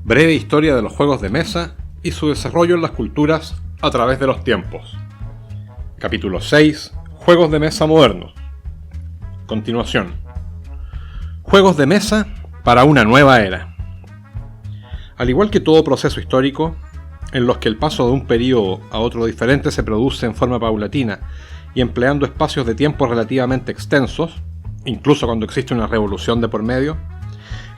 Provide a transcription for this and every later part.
Breve historia de los juegos de mesa y su desarrollo en las culturas a través de los tiempos. Capítulo 6. Juegos de mesa modernos. Continuación. Juegos de mesa para una nueva era. Al igual que todo proceso histórico, en los que el paso de un periodo a otro diferente se produce en forma paulatina y empleando espacios de tiempo relativamente extensos, incluso cuando existe una revolución de por medio,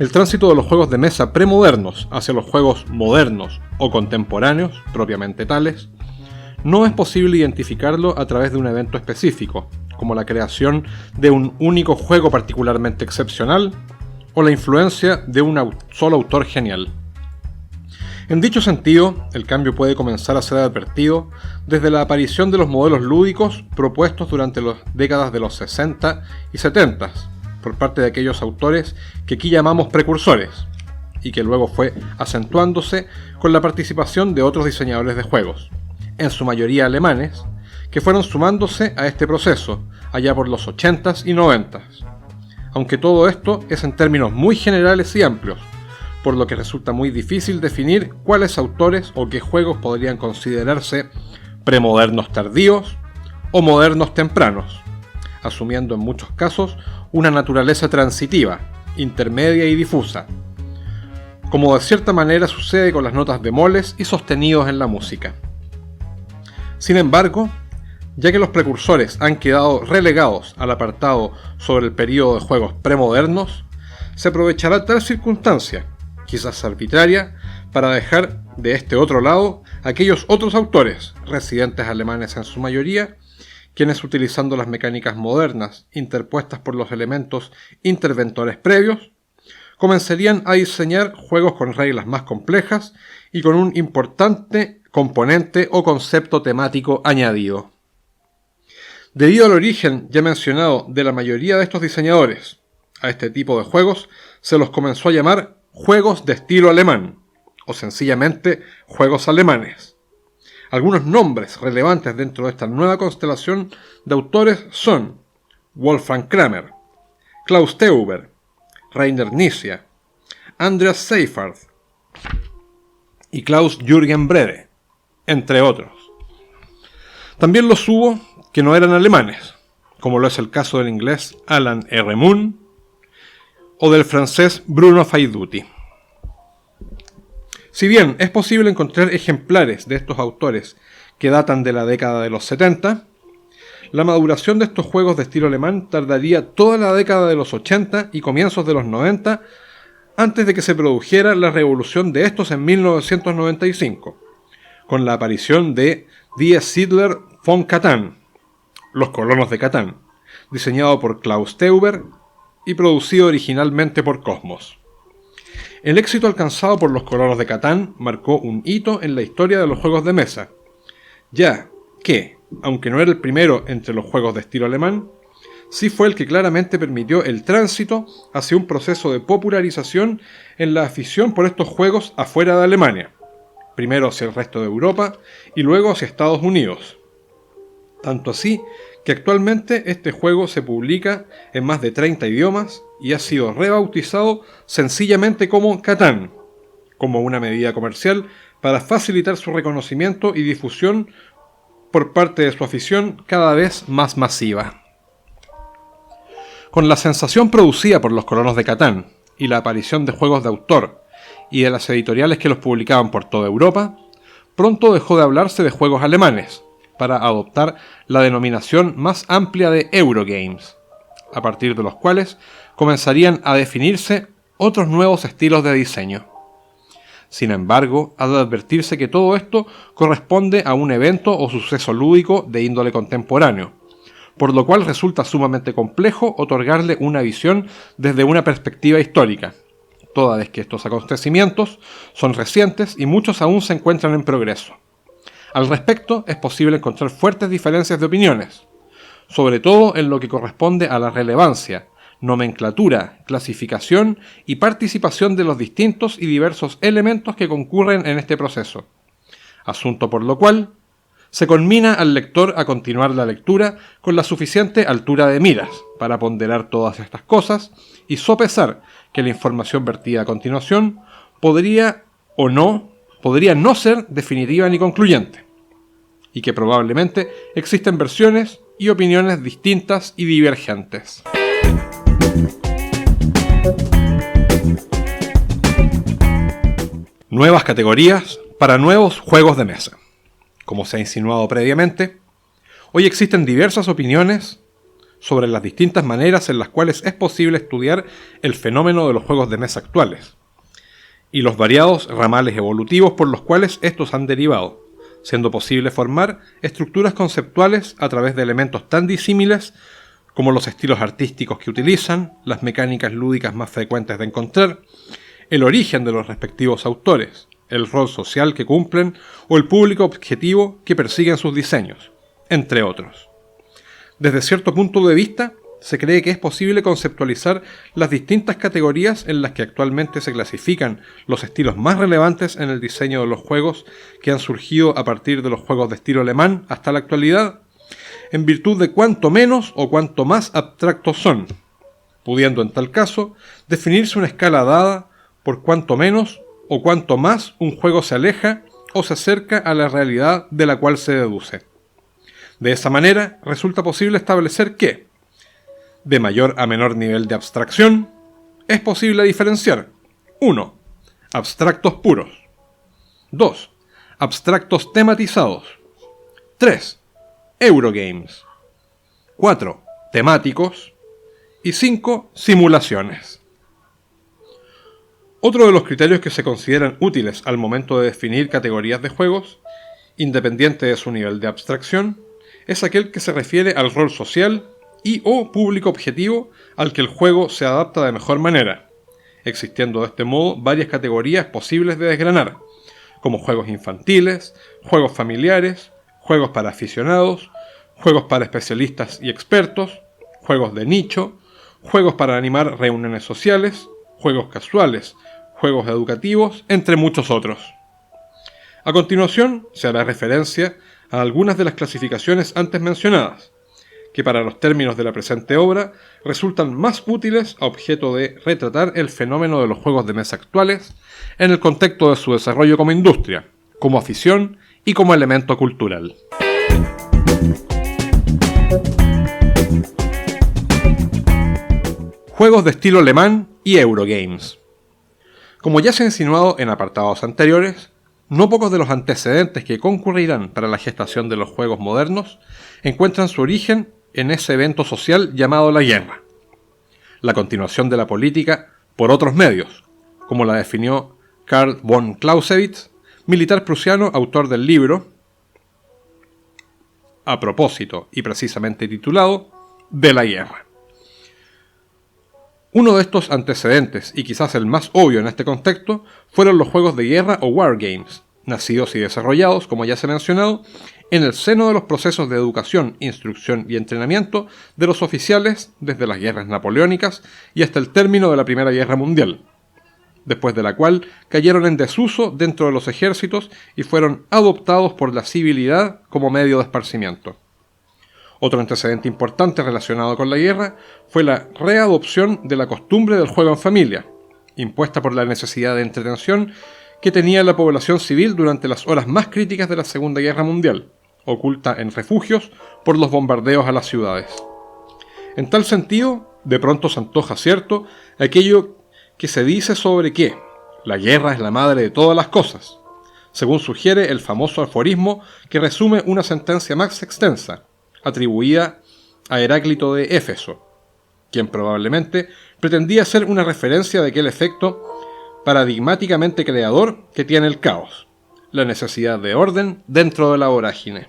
el tránsito de los juegos de mesa premodernos hacia los juegos modernos o contemporáneos, propiamente tales, no es posible identificarlo a través de un evento específico, como la creación de un único juego particularmente excepcional o la influencia de un solo autor genial. En dicho sentido, el cambio puede comenzar a ser advertido desde la aparición de los modelos lúdicos propuestos durante las décadas de los 60 y 70 por parte de aquellos autores que aquí llamamos precursores, y que luego fue acentuándose con la participación de otros diseñadores de juegos, en su mayoría alemanes, que fueron sumándose a este proceso allá por los 80s y 90s. Aunque todo esto es en términos muy generales y amplios, por lo que resulta muy difícil definir cuáles autores o qué juegos podrían considerarse premodernos tardíos o modernos tempranos, asumiendo en muchos casos una naturaleza transitiva, intermedia y difusa, como de cierta manera sucede con las notas bemoles y sostenidos en la música. Sin embargo, ya que los precursores han quedado relegados al apartado sobre el periodo de juegos premodernos, se aprovechará tal circunstancia, quizás arbitraria, para dejar de este otro lado aquellos otros autores, residentes alemanes en su mayoría, quienes utilizando las mecánicas modernas interpuestas por los elementos interventores previos, comenzarían a diseñar juegos con reglas más complejas y con un importante componente o concepto temático añadido. Debido al origen ya mencionado de la mayoría de estos diseñadores, a este tipo de juegos se los comenzó a llamar juegos de estilo alemán, o sencillamente juegos alemanes. Algunos nombres relevantes dentro de esta nueva constelación de autores son Wolfgang Kramer, Klaus Teuber, Rainer Knizia, Andreas Seifert y Klaus-Jürgen Brede, entre otros. También los hubo que no eran alemanes, como lo es el caso del inglés Alan R. Moon o del francés Bruno Faidutti. Si bien es posible encontrar ejemplares de estos autores que datan de la década de los 70, la maduración de estos juegos de estilo alemán tardaría toda la década de los 80 y comienzos de los 90 antes de que se produjera la revolución de estos en 1995, con la aparición de Die Siedler von Catan, Los Colonos de Catán, diseñado por Klaus Teuber y producido originalmente por Cosmos. El éxito alcanzado por Los Colonos de Catán marcó un hito en la historia de los juegos de mesa, ya que, aunque no era el primero entre los juegos de estilo alemán, sí fue el que claramente permitió el tránsito hacia un proceso de popularización en la afición por estos juegos afuera de Alemania, primero hacia el resto de Europa y luego hacia Estados Unidos. Tanto así que actualmente este juego se publica en más de 30 idiomas y ha sido rebautizado sencillamente como Catán, como una medida comercial para facilitar su reconocimiento y difusión por parte de su afición cada vez más masiva. Con la sensación producida por Los Colonos de Catán y la aparición de juegos de autor y de las editoriales que los publicaban por toda Europa, pronto dejó de hablarse de juegos alemanes, para adoptar la denominación más amplia de Eurogames, a partir de los cuales comenzarían a definirse otros nuevos estilos de diseño. Sin embargo, ha de advertirse que todo esto corresponde a un evento o suceso lúdico de índole contemporáneo, por lo cual resulta sumamente complejo otorgarle una visión desde una perspectiva histórica, toda vez que estos acontecimientos son recientes y muchos aún se encuentran en progreso. Al respecto, es posible encontrar fuertes diferencias de opiniones, sobre todo en lo que corresponde a la relevancia, nomenclatura, clasificación y participación de los distintos y diversos elementos que concurren en este proceso, asunto por lo cual se conmina al lector a continuar la lectura con la suficiente altura de miras para ponderar todas estas cosas y sopesar que la información vertida a continuación podría o no podría no ser definitiva ni concluyente, y que probablemente existen versiones y opiniones distintas y divergentes. Nuevas categorías para nuevos juegos de mesa. Como se ha insinuado previamente, hoy existen diversas opiniones sobre las distintas maneras en las cuales es posible estudiar el fenómeno de los juegos de mesa actuales, y los variados ramales evolutivos por los cuales estos han derivado, siendo posible formar estructuras conceptuales a través de elementos tan disímiles como los estilos artísticos que utilizan, las mecánicas lúdicas más frecuentes de encontrar, el origen de los respectivos autores, el rol social que cumplen o el público objetivo que persiguen sus diseños, entre otros. Desde cierto punto de vista, se cree que es posible conceptualizar las distintas categorías en las que actualmente se clasifican los estilos más relevantes en el diseño de los juegos que han surgido a partir de los juegos de estilo alemán hasta la actualidad, en virtud de cuánto menos o cuánto más abstractos son, pudiendo en tal caso definirse una escala dada por cuánto menos o cuánto más un juego se aleja o se acerca a la realidad de la cual se deduce. De esa manera, resulta posible establecer que, de mayor a menor nivel de abstracción, es posible diferenciar 1. Abstractos puros. 2. Abstractos tematizados. 3. Eurogames. 4. Temáticos. Y 5. Simulaciones. Otro de los criterios que se consideran útiles al momento de definir categorías de juegos, independiente de su nivel de abstracción, es aquel que se refiere al rol social y o público objetivo al que el juego se adapta de mejor manera, existiendo de este modo varias categorías posibles de desgranar, como juegos infantiles, juegos familiares, juegos para aficionados, juegos para especialistas y expertos, juegos de nicho, juegos para animar reuniones sociales, juegos casuales, juegos educativos, entre muchos otros. A continuación se hará referencia a algunas de las clasificaciones antes mencionadas, que para los términos de la presente obra resultan más útiles a objeto de retratar el fenómeno de los juegos de mesa actuales en el contexto de su desarrollo como industria, como afición y como elemento cultural. Juegos de estilo alemán y Eurogames. Como ya se ha insinuado en apartados anteriores, no pocos de los antecedentes que concurrirán para la gestación de los juegos modernos encuentran su origen en ese evento social llamado la guerra, la continuación de la política por otros medios, como la definió Karl von Clausewitz, militar prusiano, autor del libro, a propósito y precisamente titulado, De la guerra. Uno de estos antecedentes, y quizás el más obvio en este contexto, fueron los juegos de guerra o wargames, nacidos y desarrollados, como ya se ha mencionado, en el seno de los procesos de educación, instrucción y entrenamiento de los oficiales desde las guerras napoleónicas y hasta el término de la Primera Guerra Mundial, después de la cual cayeron en desuso dentro de los ejércitos y fueron adoptados por la civilidad como medio de esparcimiento. Otro antecedente importante relacionado con la guerra fue la readopción de la costumbre del juego en familia, impuesta por la necesidad de entretención que tenía la población civil durante las horas más críticas de la Segunda Guerra Mundial, oculta en refugios por los bombardeos a las ciudades. En tal sentido, de pronto se antoja cierto aquello que se dice sobre que la guerra es la madre de todas las cosas, según sugiere el famoso aforismo que resume una sentencia más extensa, atribuida a Heráclito de Éfeso, quien probablemente pretendía ser una referencia de aquel efecto paradigmáticamente creador que tiene el caos, la necesidad de orden dentro de la vorágine.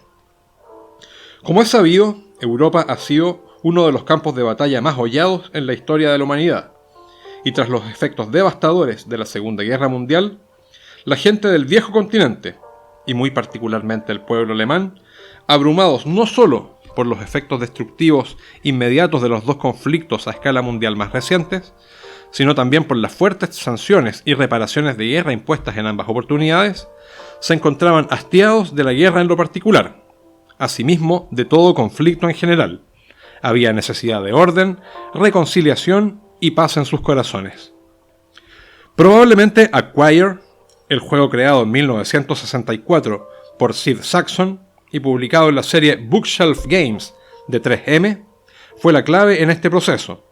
Como es sabido, Europa ha sido uno de los campos de batalla más hollados en la historia de la humanidad, y tras los efectos devastadores de la Segunda Guerra Mundial, la gente del viejo continente, y muy particularmente el pueblo alemán, abrumados no solo por los efectos destructivos inmediatos de los dos conflictos a escala mundial más recientes, sino también por las fuertes sanciones y reparaciones de guerra impuestas en ambas oportunidades, se encontraban hastiados de la guerra en lo particular, asimismo de todo conflicto en general. Había necesidad de orden, reconciliación y paz en sus corazones. Probablemente Acquire, el juego creado en 1964 por Sid Sackson y publicado en la serie Bookshelf Games de 3M, fue la clave en este proceso,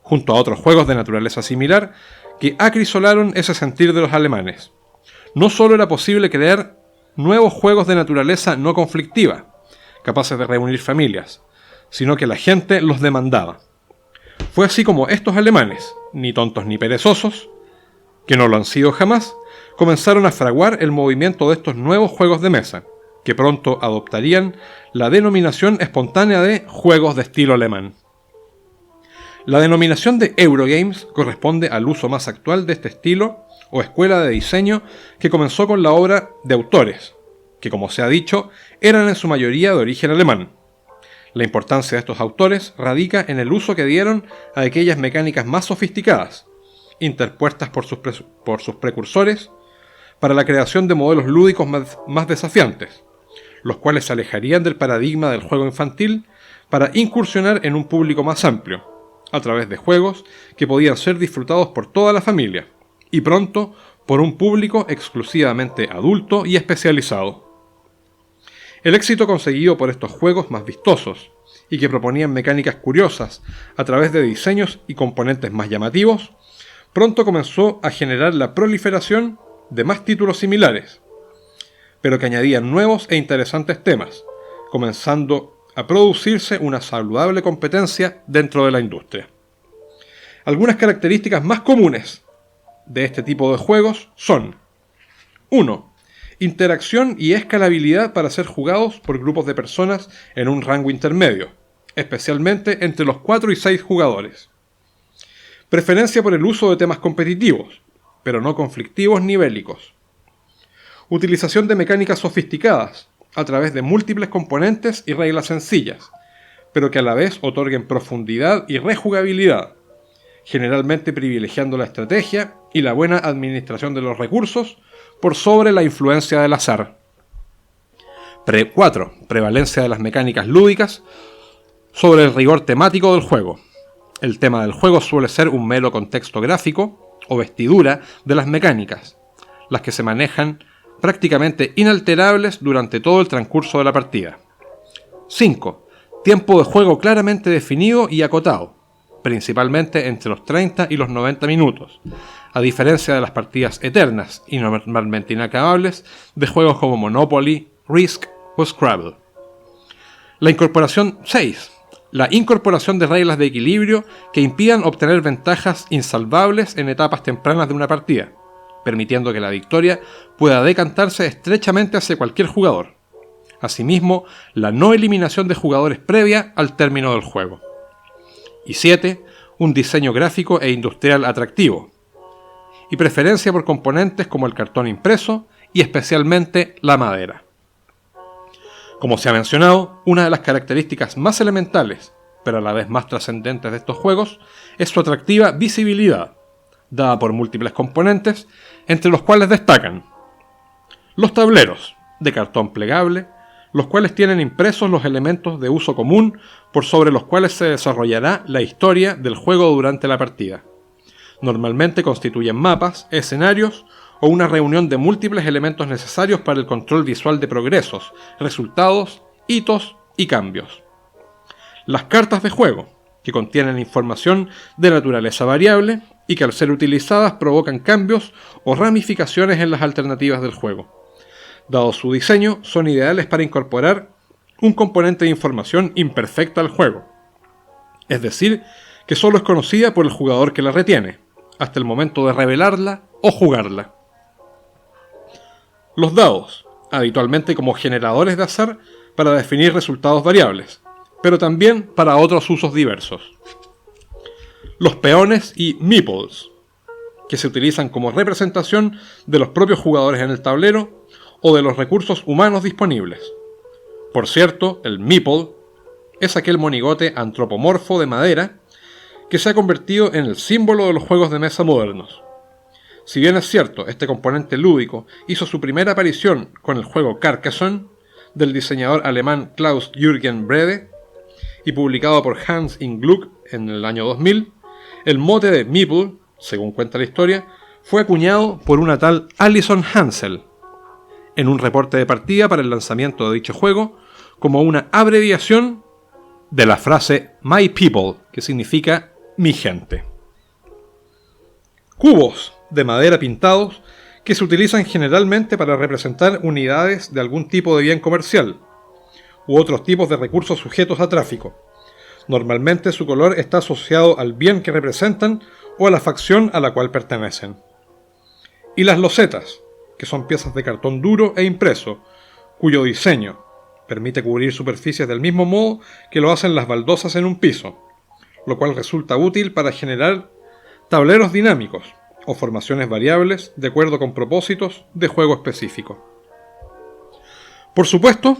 junto a otros juegos de naturaleza similar que acrisolaron ese sentir de los alemanes. No solo era posible crear nuevos juegos de naturaleza no conflictiva, capaces de reunir familias, sino que la gente los demandaba. Fue así como estos alemanes, ni tontos ni perezosos, que no lo han sido jamás, comenzaron a fraguar el movimiento de estos nuevos juegos de mesa, que pronto adoptarían la denominación espontánea de juegos de estilo alemán. La denominación de Eurogames corresponde al uso más actual de este estilo o escuela de diseño que comenzó con la obra de autores, que como se ha dicho, eran en su mayoría de origen alemán. La importancia de estos autores radica en el uso que dieron a aquellas mecánicas más sofisticadas, interpuestas por sus precursores, para la creación de modelos lúdicos más desafiantes, los cuales se alejarían del paradigma del juego infantil para incursionar en un público más amplio, a través de juegos que podían ser disfrutados por toda la familia, y pronto por un público exclusivamente adulto y especializado. El éxito conseguido por estos juegos más vistosos, y que proponían mecánicas curiosas a través de diseños y componentes más llamativos, pronto comenzó a generar la proliferación de más títulos similares, pero que añadían nuevos e interesantes temas, comenzando a producirse una saludable competencia dentro de la industria. Algunas características más comunes de este tipo de juegos son: 1. Interacción y escalabilidad para ser jugados por grupos de personas en un rango intermedio, especialmente entre los 4 y 6 jugadores. Preferencia por el uso de temas competitivos, pero no conflictivos ni bélicos. Utilización de mecánicas sofisticadas, a través de múltiples componentes y reglas sencillas, pero que a la vez otorguen profundidad y rejugabilidad, generalmente privilegiando la estrategia y la buena administración de los recursos por sobre la influencia del azar. 4. Prevalencia de las mecánicas lúdicas sobre el rigor temático del juego. El tema del juego suele ser un mero contexto gráfico o vestidura de las mecánicas, las que se manejan prácticamente inalterables durante todo el transcurso de la partida. 5. Tiempo de juego claramente definido y acotado, principalmente entre los 30 y los 90 minutos, a diferencia de las partidas eternas y normalmente inacabables de juegos como Monopoly, Risk o Scrabble. La incorporación 6. La incorporación de reglas de equilibrio que impidan obtener ventajas insalvables en etapas tempranas de una partida, permitiendo que la victoria pueda decantarse estrechamente hacia cualquier jugador. Asimismo, la no eliminación de jugadores previa al término del juego. Y 7. Un diseño gráfico e industrial atractivo, y preferencia por componentes como el cartón impreso y especialmente la madera. Como se ha mencionado, una de las características más elementales, pero a la vez más trascendentes de estos juegos, es su atractiva visibilidad, dada por múltiples componentes, entre los cuales destacan los tableros, de cartón plegable, los cuales tienen impresos los elementos de uso común por sobre los cuales se desarrollará la historia del juego durante la partida. Normalmente constituyen mapas, escenarios o una reunión de múltiples elementos necesarios para el control visual de progresos, resultados, hitos y cambios. Las cartas de juego, que contienen información de naturaleza variable y que al ser utilizadas provocan cambios o ramificaciones en las alternativas del juego. Dado su diseño, son ideales para incorporar un componente de información imperfecta al juego, es decir, que solo es conocida por el jugador que la retiene, hasta el momento de revelarla o jugarla. Los dados, habitualmente como generadores de azar para definir resultados variables, pero también para otros usos diversos. Los peones y meeples, que se utilizan como representación de los propios jugadores en el tablero o de los recursos humanos disponibles. Por cierto, el meeple es aquel monigote antropomorfo de madera que se ha convertido en el símbolo de los juegos de mesa modernos. Si bien es cierto, este componente lúdico hizo su primera aparición con el juego Carcassonne, del diseñador alemán Klaus-Jürgen Breede, y publicado por Hans im Glück en el año 2000, el mote de meeple, según cuenta la historia, fue acuñado por una tal Alison Hansel en un reporte de partida para el lanzamiento de dicho juego como una abreviación de la frase My People, que significa mi gente. Cubos de madera pintados que se utilizan generalmente para representar unidades de algún tipo de bien comercial u otros tipos de recursos sujetos a tráfico. Normalmente su color está asociado al bien que representan o a la facción a la cual pertenecen. Y las losetas, que son piezas de cartón duro e impreso, cuyo diseño permite cubrir superficies del mismo modo que lo hacen las baldosas en un piso, lo cual resulta útil para generar tableros dinámicos o formaciones variables de acuerdo con propósitos de juego específico. Por supuesto,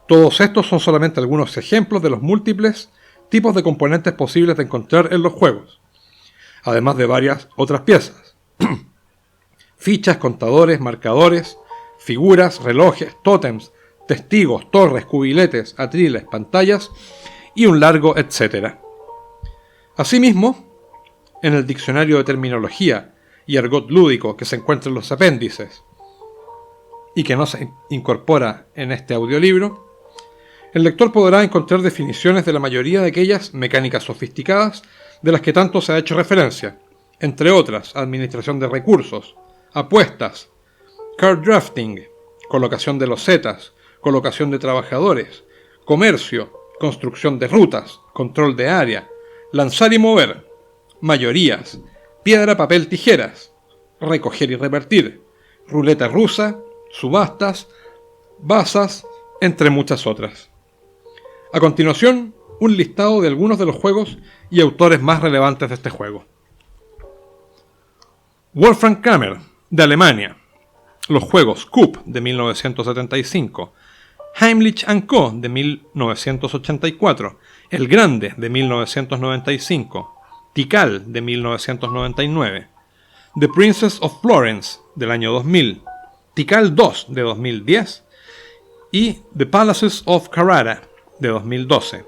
todos estos son solamente algunos ejemplos de los múltiples tipos de componentes posibles de encontrar en los juegos, además de varias otras piezas. Fichas, contadores, marcadores, figuras, relojes, tótems, testigos, torres, cubiletes, atriles, pantallas y un largo etcétera. Asimismo, en el diccionario de terminología y argot lúdico que se encuentra en los apéndices y que no se incorpora en este audiolibro, el lector podrá encontrar definiciones de la mayoría de aquellas mecánicas sofisticadas de las que tanto se ha hecho referencia, entre otras, administración de recursos, apuestas, card drafting, colocación de losetas, colocación de trabajadores, comercio, construcción de rutas, control de área, lanzar y mover, mayorías, piedra, papel, tijeras, recoger y repartir, ruleta rusa, subastas, bazas, entre muchas otras. A continuación, un listado de algunos de los juegos y autores más relevantes de este juego. Wolfram Kramer, de Alemania. Los juegos Coup, de 1975. Heimlich & Co., de 1984. El Grande, de 1995. Tikal, de 1999. The Princess of Florence, del año 2000. Tikal 2, de 2010. Y The Palaces of Carrara, de 2012.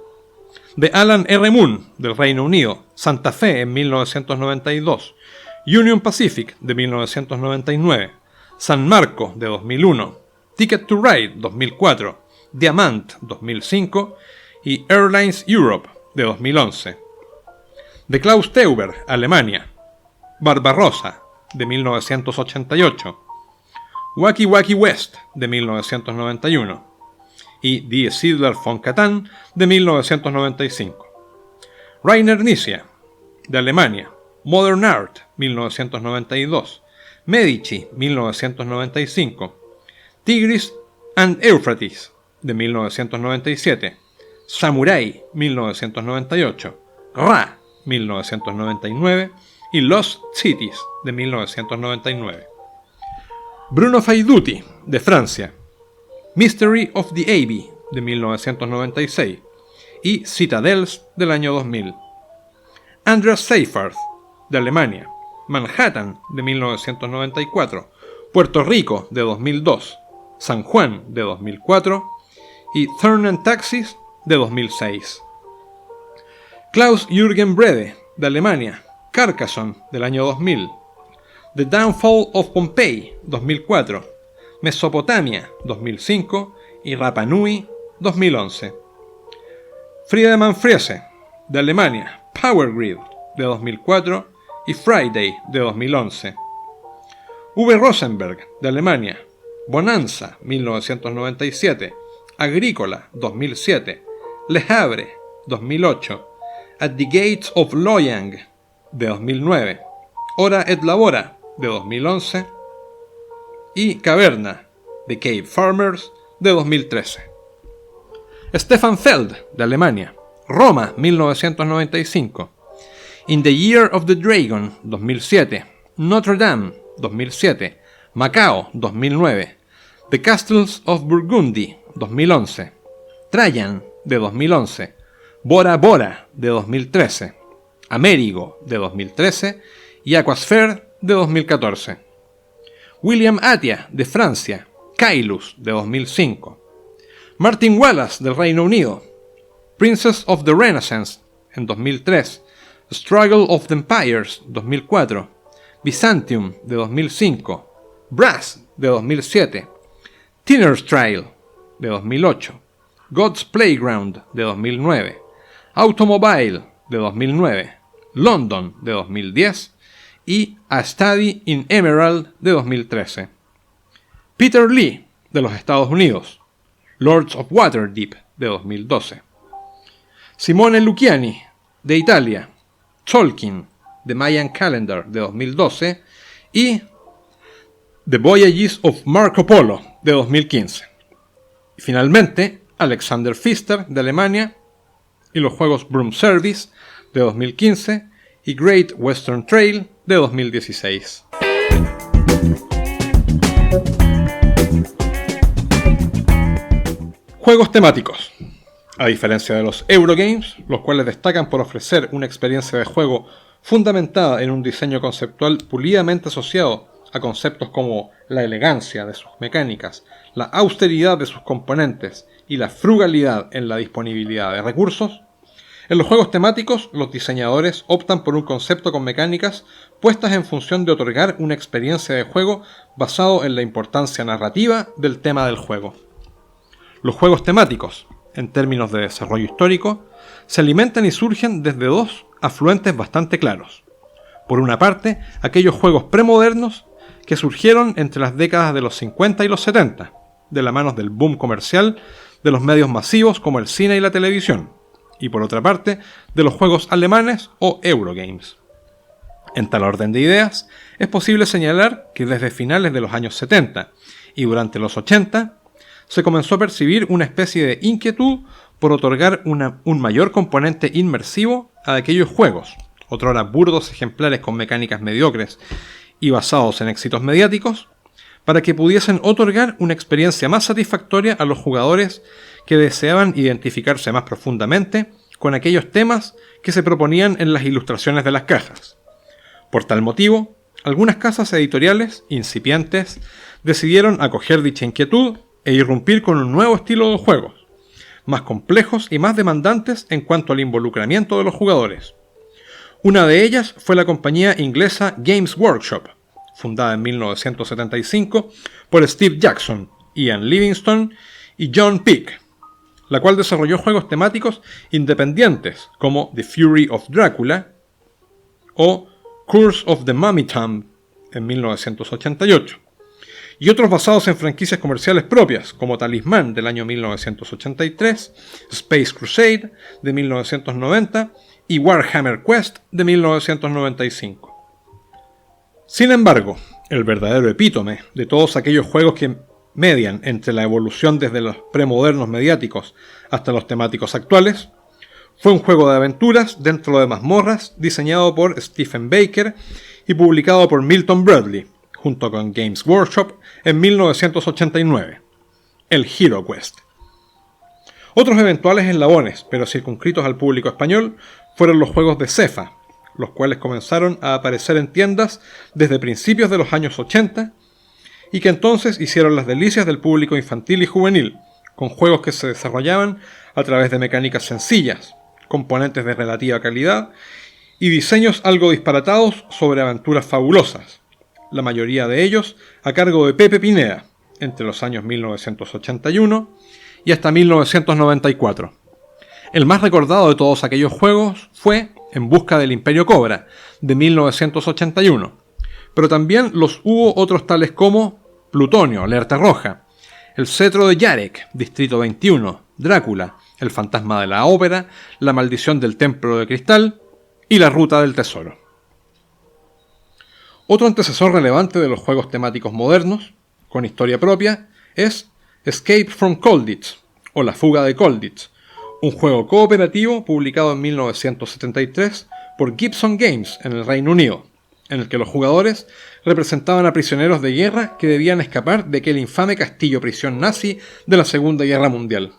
De Alan R. Moon, del Reino Unido. Santa Fe, en 1992. Union Pacific, de 1999. San Marco, de 2001. Ticket to Ride, 2004. Diamant, 2005. Y Airlines Europe, de 2011. De Klaus Teuber, Alemania. Barbarossa, de 1988. Wacky Wacky West, de 1991. Y Die Siedler von Catan, de 1995. Rainer Knizia, de Alemania. Modern Art, 1992. Medici, 1995. Tigris and Euphrates, de 1997. Samurai, 1998. Ra, 1999. Y Lost Cities, de 1999. Bruno Faiduti, de Francia. Mystery of the Abbey, de 1996. Y Citadels, del año 2000. Andreas Seyfarth, de Alemania. Manhattan, de 1994. Puerto Rico, de 2002. San Juan, de 2004. Y Turn & Taxis, de 2006. Klaus-Jürgen Brede, de Alemania. Carcassonne, del año 2000. The Downfall of Pompeii, 2004. Mesopotamia, 2005. Y Rapa Nui, 2011. Friedemann Friese, de Alemania. Power Grid, de 2004. Y Friday, de 2011. Uwe Rosenberg, de Alemania. Bonanza, 1997. Agrícola, 2007. Le Havre, 2008. At the Gates of Loyang, de 2009. Hora et Labora, de 2011. Y Caverna, de Cave Farmers, de 2013. Stefan Feld, de Alemania. Roma, 1995. In the Year of the Dragon, 2007. Notre Dame, 2007. Macao, 2009. The Castles of Burgundy, 2011. Trajan, de 2011. Bora Bora, de 2013. Amerigo, de 2013. Y Aquasphere, de 2014. William Atia, de Francia. Kailus, de 2005. Martin Wallace, del Reino Unido. Princess of the Renaissance, en 2003. Struggle of the Empires, 2004. Byzantium de 2005, Brass de 2007, Tinner's Trail de 2008, God's Playground de 2009, Automobile de 2009, London de 2010 y A Study in Emerald de 2013. Peter Lee de los Estados Unidos, Lords of Waterdeep de 2012. Simone Luciani de Italia, Tolkien The Mayan Calendar de 2012 y The Voyages of Marco Polo de 2015. Y finalmente, Alexander Pfister de Alemania y los juegos Broom Service de 2015 y Great Western Trail de 2016. Juegos temáticos. A diferencia de los Eurogames, los cuales destacan por ofrecer una experiencia de juego fundamentada en un diseño conceptual pulidamente asociado a conceptos como la elegancia de sus mecánicas, la austeridad de sus componentes y la frugalidad en la disponibilidad de recursos, en los juegos temáticos los diseñadores optan por un concepto con mecánicas puestas en función de otorgar una experiencia de juego basado en la importancia narrativa del tema del juego. Los juegos temáticos, en términos de desarrollo histórico, se alimentan y surgen desde dos afluentes bastante claros. Por una parte, aquellos juegos premodernos que surgieron entre las décadas de los 50 y los 70, de la mano del boom comercial de los medios masivos como el cine y la televisión, y por otra parte, de los juegos alemanes o Eurogames. En tal orden de ideas, es posible señalar que desde finales de los años 70 y durante los 80, se comenzó a percibir una especie de inquietud por otorgar un mayor componente inmersivo a aquellos juegos, otrora burdos ejemplares con mecánicas mediocres y basados en éxitos mediáticos, para que pudiesen otorgar una experiencia más satisfactoria a los jugadores que deseaban identificarse más profundamente con aquellos temas que se proponían en las ilustraciones de las cajas. Por tal motivo, algunas casas editoriales incipientes decidieron acoger dicha inquietud e irrumpir con un nuevo estilo de juegos, más complejos y más demandantes en cuanto al involucramiento de los jugadores. Una de ellas fue la compañía inglesa Games Workshop, fundada en 1975 por Steve Jackson, Ian Livingstone y John Peake, la cual desarrolló juegos temáticos independientes como The Fury of Dracula o Curse of the Mummy Tomb en 1988. Y otros basados en franquicias comerciales propias, como Talismán del año 1983, Space Crusade de 1990 y Warhammer Quest de 1995. Sin embargo, el verdadero epítome de todos aquellos juegos que median entre la evolución desde los premodernos mediáticos hasta los temáticos actuales, fue un juego de aventuras dentro de mazmorras diseñado por Stephen Baker y publicado por Milton Bradley, junto con Games Workshop en 1989, el Hero Quest. Otros eventuales eslabones, pero circunscritos al público español, fueron los juegos de Cefa, los cuales comenzaron a aparecer en tiendas desde principios de los años 80 y que entonces hicieron las delicias del público infantil y juvenil, con juegos que se desarrollaban a través de mecánicas sencillas, componentes de relativa calidad y diseños algo disparatados sobre aventuras fabulosas, la mayoría de ellos a cargo de Pepe Pineda, entre los años 1981 y hasta 1994. El más recordado de todos aquellos juegos fue En busca del Imperio Cobra, de 1981, pero también los hubo otros tales como Plutonio, Alerta Roja, El Cetro de Yarek, Distrito 21, Drácula, El Fantasma de la Ópera, La Maldición del Templo de Cristal y La Ruta del Tesoro. Otro antecesor relevante de los juegos temáticos modernos, con historia propia, es Escape from Colditz, o La Fuga de Colditz, un juego cooperativo publicado en 1973 por Gibson Games en el Reino Unido, en el que los jugadores representaban a prisioneros de guerra que debían escapar de aquel infame castillo-prisión nazi de la Segunda Guerra Mundial.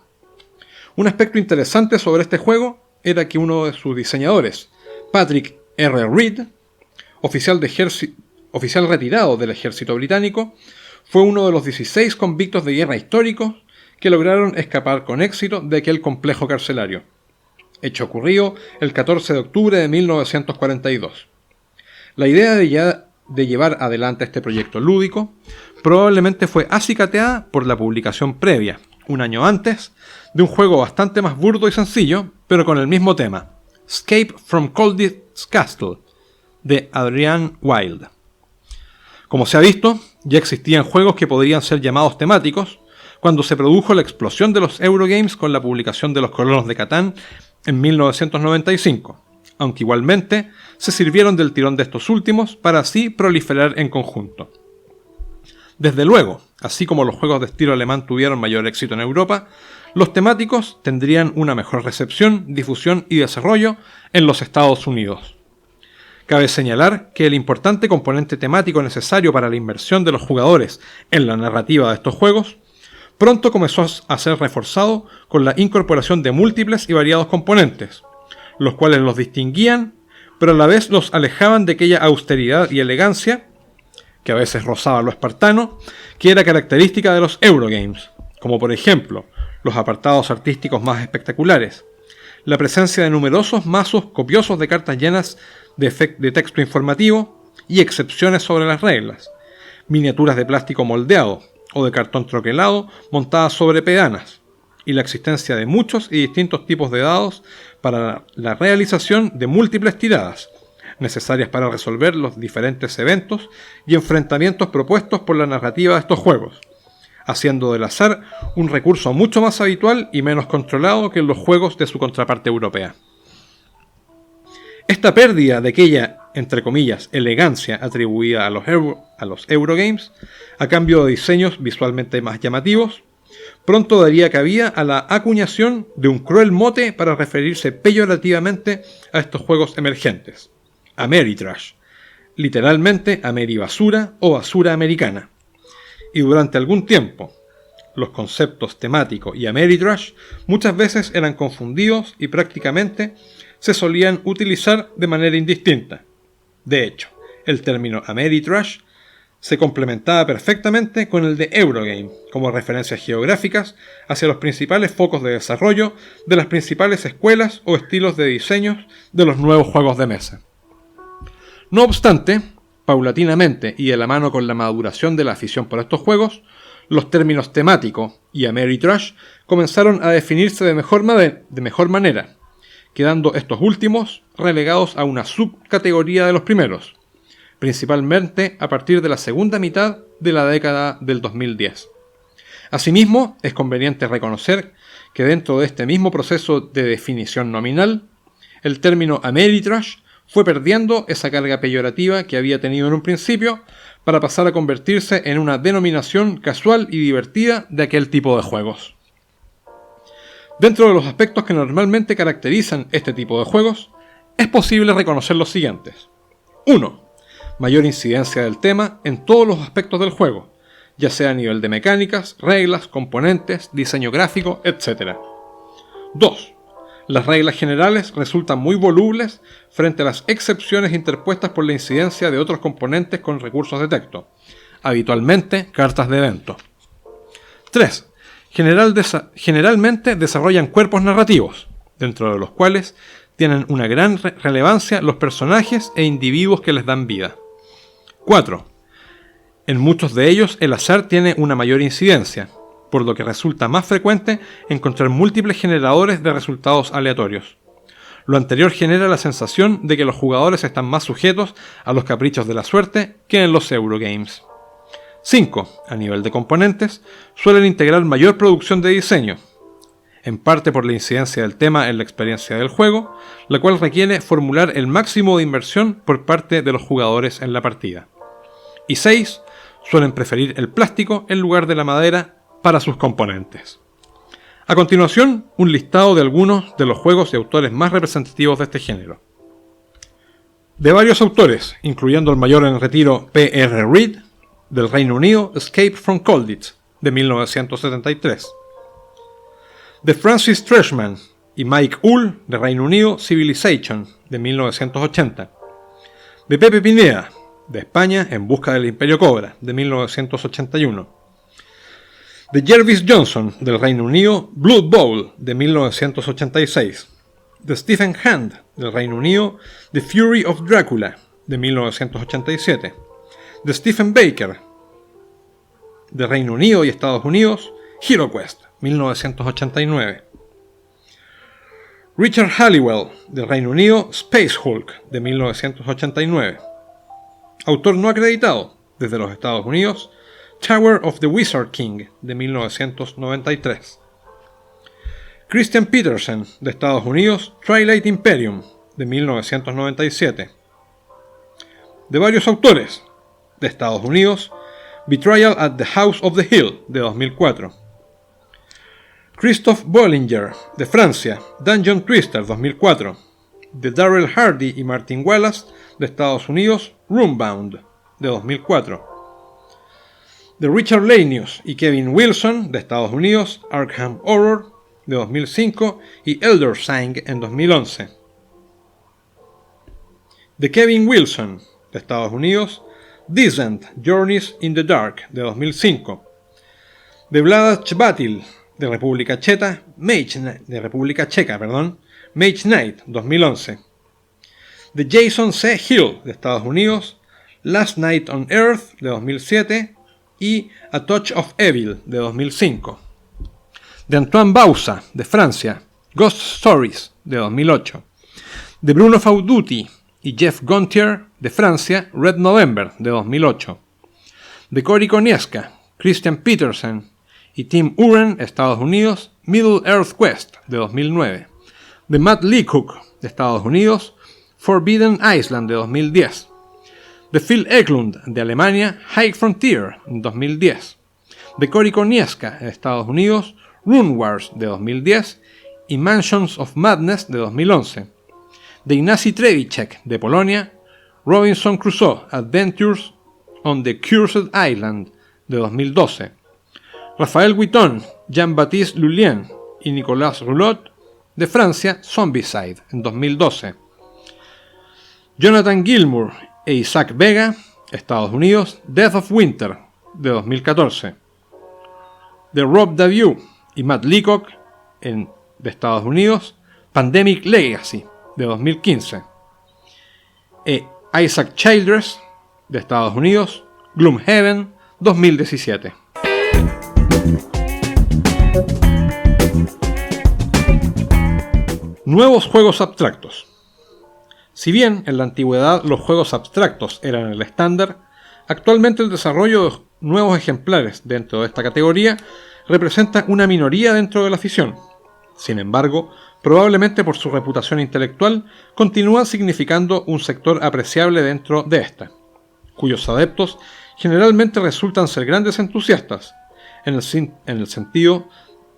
Un aspecto interesante sobre este juego era que uno de sus diseñadores, Patrick R. Reed, oficial retirado del ejército británico, fue uno de los 16 convictos de guerra históricos que lograron escapar con éxito de aquel complejo carcelario. Hecho ocurrido el 14 de octubre de 1942. La idea de llevar adelante este proyecto lúdico probablemente fue acicateada por la publicación previa, un año antes, de un juego bastante más burdo y sencillo, pero con el mismo tema, Escape from Colditz Castle, de Adrian Wild. Como se ha visto, ya existían juegos que podrían ser llamados temáticos cuando se produjo la explosión de los Eurogames con la publicación de los Colonos de Catán en 1995, aunque igualmente se sirvieron del tirón de estos últimos para así proliferar en conjunto. Desde luego, así como los juegos de estilo alemán tuvieron mayor éxito en Europa, los temáticos tendrían una mejor recepción, difusión y desarrollo en los Estados Unidos. Cabe señalar que el importante componente temático necesario para la inmersión de los jugadores en la narrativa de estos juegos pronto comenzó a ser reforzado con la incorporación de múltiples y variados componentes, los cuales los distinguían, pero a la vez los alejaban de aquella austeridad y elegancia, que a veces rozaba lo espartano, que era característica de los Eurogames, como por ejemplo los apartados artísticos más espectaculares, la presencia de numerosos mazos copiosos de cartas llenas de texto informativo y excepciones sobre las reglas, miniaturas de plástico moldeado o de cartón troquelado montadas sobre pedanas, y la existencia de muchos y distintos tipos de dados para la realización de múltiples tiradas, necesarias para resolver los diferentes eventos y enfrentamientos propuestos por la narrativa de estos juegos, haciendo del azar un recurso mucho más habitual y menos controlado que en los juegos de su contraparte europea. Esta pérdida de aquella, entre comillas, elegancia atribuida a los Eurogames, a cambio de diseños visualmente más llamativos, pronto daría cabida a la acuñación de un cruel mote para referirse peyorativamente a estos juegos emergentes: Ameritrash, literalmente Ameribasura o basura americana. Y durante algún tiempo, los conceptos temático y Ameritrash muchas veces eran confundidos y prácticamente se solían utilizar de manera indistinta. De hecho, el término Ameritrash se complementaba perfectamente con el de Eurogame, como referencias geográficas hacia los principales focos de desarrollo de las principales escuelas o estilos de diseños de los nuevos juegos de mesa. No obstante, paulatinamente y de la mano con la maduración de la afición por estos juegos, los términos temático y Ameritrash comenzaron a definirse de mejor manera, quedando estos últimos relegados a una subcategoría de los primeros, principalmente a partir de la segunda mitad de la década del 2010. Asimismo, es conveniente reconocer que dentro de este mismo proceso de definición nominal, el término Ameritrash fue perdiendo esa carga peyorativa que había tenido en un principio para pasar a convertirse en una denominación casual y divertida de aquel tipo de juegos. Dentro de los aspectos que normalmente caracterizan este tipo de juegos, es posible reconocer los siguientes. 1. Mayor incidencia del tema en todos los aspectos del juego, ya sea a nivel de mecánicas, reglas, componentes, diseño gráfico, etc. 2. Las reglas generales resultan muy volubles frente a las excepciones interpuestas por la incidencia de otros componentes con recursos de texto, habitualmente cartas de evento. 3. Generalmente desarrollan cuerpos narrativos, dentro de los cuales tienen una gran relevancia los personajes e individuos que les dan vida. 4. En muchos de ellos el azar tiene una mayor incidencia, por lo que resulta más frecuente encontrar múltiples generadores de resultados aleatorios. Lo anterior genera la sensación de que los jugadores están más sujetos a los caprichos de la suerte que en los Eurogames. 5. A nivel de componentes, suelen integrar mayor producción de diseño, en parte por la incidencia del tema en la experiencia del juego, la cual requiere formular el máximo de inversión por parte de los jugadores en la partida. Y 6. Suelen preferir el plástico en lugar de la madera para sus componentes. A continuación, un listado de algunos de los juegos y autores más representativos de este género. De varios autores, incluyendo el mayor en retiro P.R. Reed, del Reino Unido, Escape from Colditz, de 1973. De Francis Treshman y Mike Ull, de Reino Unido, Civilization, de 1980. De Pepe Pineda, de España, En busca del Imperio Cobra, de 1981. De Jervis Johnson, del Reino Unido, Blood Bowl, de 1986. De Stephen Hand, del Reino Unido, The Fury of Dracula, de 1987. De Stephen Baker, de Reino Unido y Estados Unidos, HeroQuest, 1989. Richard Halliwell, de Reino Unido, Space Hulk, de 1989. Autor no acreditado, desde los Estados Unidos, Tower of the Wizard King, de 1993. Christian Petersen, de Estados Unidos, Twilight Imperium, de 1997. De varios autores, de Estados Unidos, Betrayal at the House of the Hill, de 2004. Christophe Bollinger, de Francia, Dungeon Twister, 2004. De Darrell Hardy y Martin Wallace, de Estados Unidos, Roombound, de 2004. De Richard Lainius y Kevin Wilson, de Estados Unidos, Arkham Horror, de 2005, y Elder Sign, en 2011. De Kevin Wilson, de Estados Unidos, Descent, Journeys in the Dark, de 2005. De Vlada Chvatil, de República Checa, Mage Knight, 2011. De Jason C. Hill, de Estados Unidos, Last Night on Earth, de 2007, y A Touch of Evil, de 2005. De Antoine Bauza, de Francia, Ghost Stories, de 2008. De Bruno Fauduti y Jeff Gontier, de Francia, Red November, de 2008. De Cory Konieska, Christian Petersen y Tim Uren, Estados Unidos, Middle Earth Quest, de 2009. De Matt Leacock, de Estados Unidos, Forbidden Island, de 2010. De Phil Eklund, de Alemania, High Frontier, de 2010. De Cory Konieska, de Estados Unidos, Rune Wars, de 2010, y Mansions of Madness, de 2011. De Ignacy Trzewiczek, de Polonia, Robinson Crusoe Adventures on the Cursed Island, de 2012. Rafael Guiton, Jean-Baptiste Lulien y Nicolas Rouleau, de Francia, Zombicide, en 2012. Jonathan Gilmour e Isaac Vega, Estados Unidos, Death of Winter, de 2014. De Rob Daviau y Matt Leacock, de Estados Unidos, Pandemic Legacy, de 2015. E Isaac Childress, de Estados Unidos, Gloomhaven, 2017. Nuevos juegos abstractos. Si bien en la antigüedad los juegos abstractos eran el estándar, actualmente el desarrollo de nuevos ejemplares dentro de esta categoría representa una minoría dentro de la afición. Sin embargo, probablemente por su reputación intelectual, continúan significando un sector apreciable dentro de esta, cuyos adeptos generalmente resultan ser grandes entusiastas, en el sentido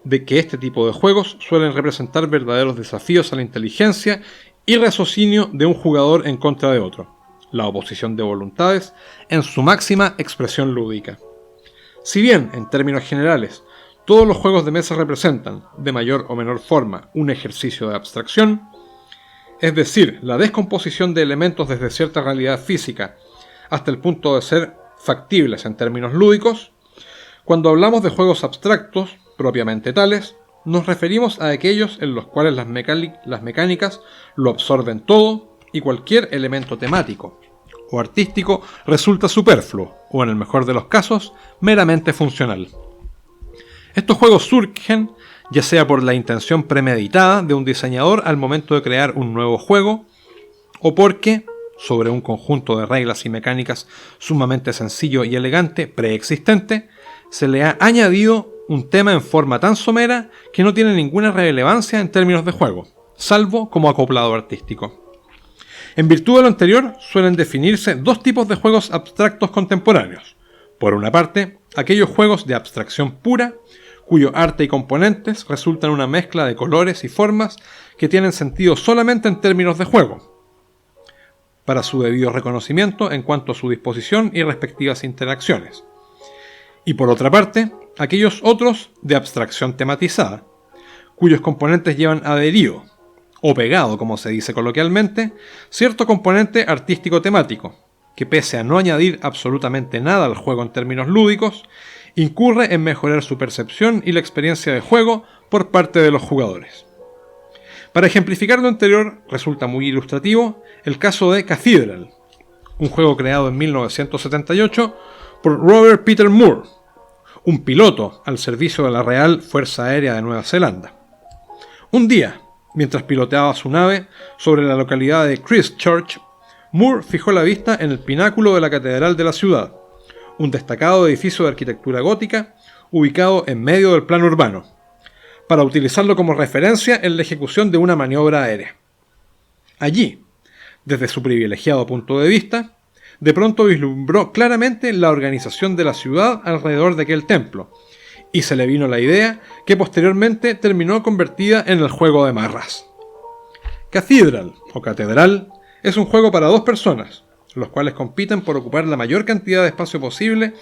de que este tipo de juegos suelen representar verdaderos desafíos a la inteligencia y raciocinio de un jugador en contra de otro, la oposición de voluntades en su máxima expresión lúdica. Si bien, en términos generales, todos los juegos de mesa representan, de mayor o menor forma, un ejercicio de abstracción, es decir, la descomposición de elementos desde cierta realidad física hasta el punto de ser factibles en términos lúdicos, cuando hablamos de juegos abstractos, propiamente tales, nos referimos a aquellos en los cuales las mecánicas lo absorben todo y cualquier elemento temático o artístico resulta superfluo, o en el mejor de los casos, meramente funcional. Estos juegos surgen ya sea por la intención premeditada de un diseñador al momento de crear un nuevo juego, o porque, sobre un conjunto de reglas y mecánicas sumamente sencillo y elegante preexistente, se le ha añadido un tema en forma tan somera que no tiene ninguna relevancia en términos de juego, salvo como acoplado artístico. En virtud de lo anterior, suelen definirse dos tipos de juegos abstractos contemporáneos. Por una parte, aquellos juegos de abstracción pura, cuyo arte y componentes resultan una mezcla de colores y formas que tienen sentido solamente en términos de juego, para su debido reconocimiento en cuanto a su disposición y respectivas interacciones. Y por otra parte, aquellos otros de abstracción tematizada, cuyos componentes llevan adherido, o pegado como se dice coloquialmente, cierto componente artístico temático, que pese a no añadir absolutamente nada al juego en términos lúdicos, incurre en mejorar su percepción y la experiencia de juego por parte de los jugadores. Para ejemplificar lo anterior, resulta muy ilustrativo el caso de Cathedral, un juego creado en 1978 por Robert Peter Moore, un piloto al servicio de la Real Fuerza Aérea de Nueva Zelanda. Un día, mientras piloteaba su nave sobre la localidad de Christchurch, Moore fijó la vista en el pináculo de la catedral de la ciudad, un destacado edificio de arquitectura gótica ubicado en medio del plano urbano, para utilizarlo como referencia en la ejecución de una maniobra aérea. Allí, desde su privilegiado punto de vista, de pronto vislumbró claramente la organización de la ciudad alrededor de aquel templo, y se le vino la idea que posteriormente terminó convertida en el juego de Marras. Cathedral o Catedral es un juego para 2 personas, los cuales compiten por ocupar la mayor cantidad de espacio posible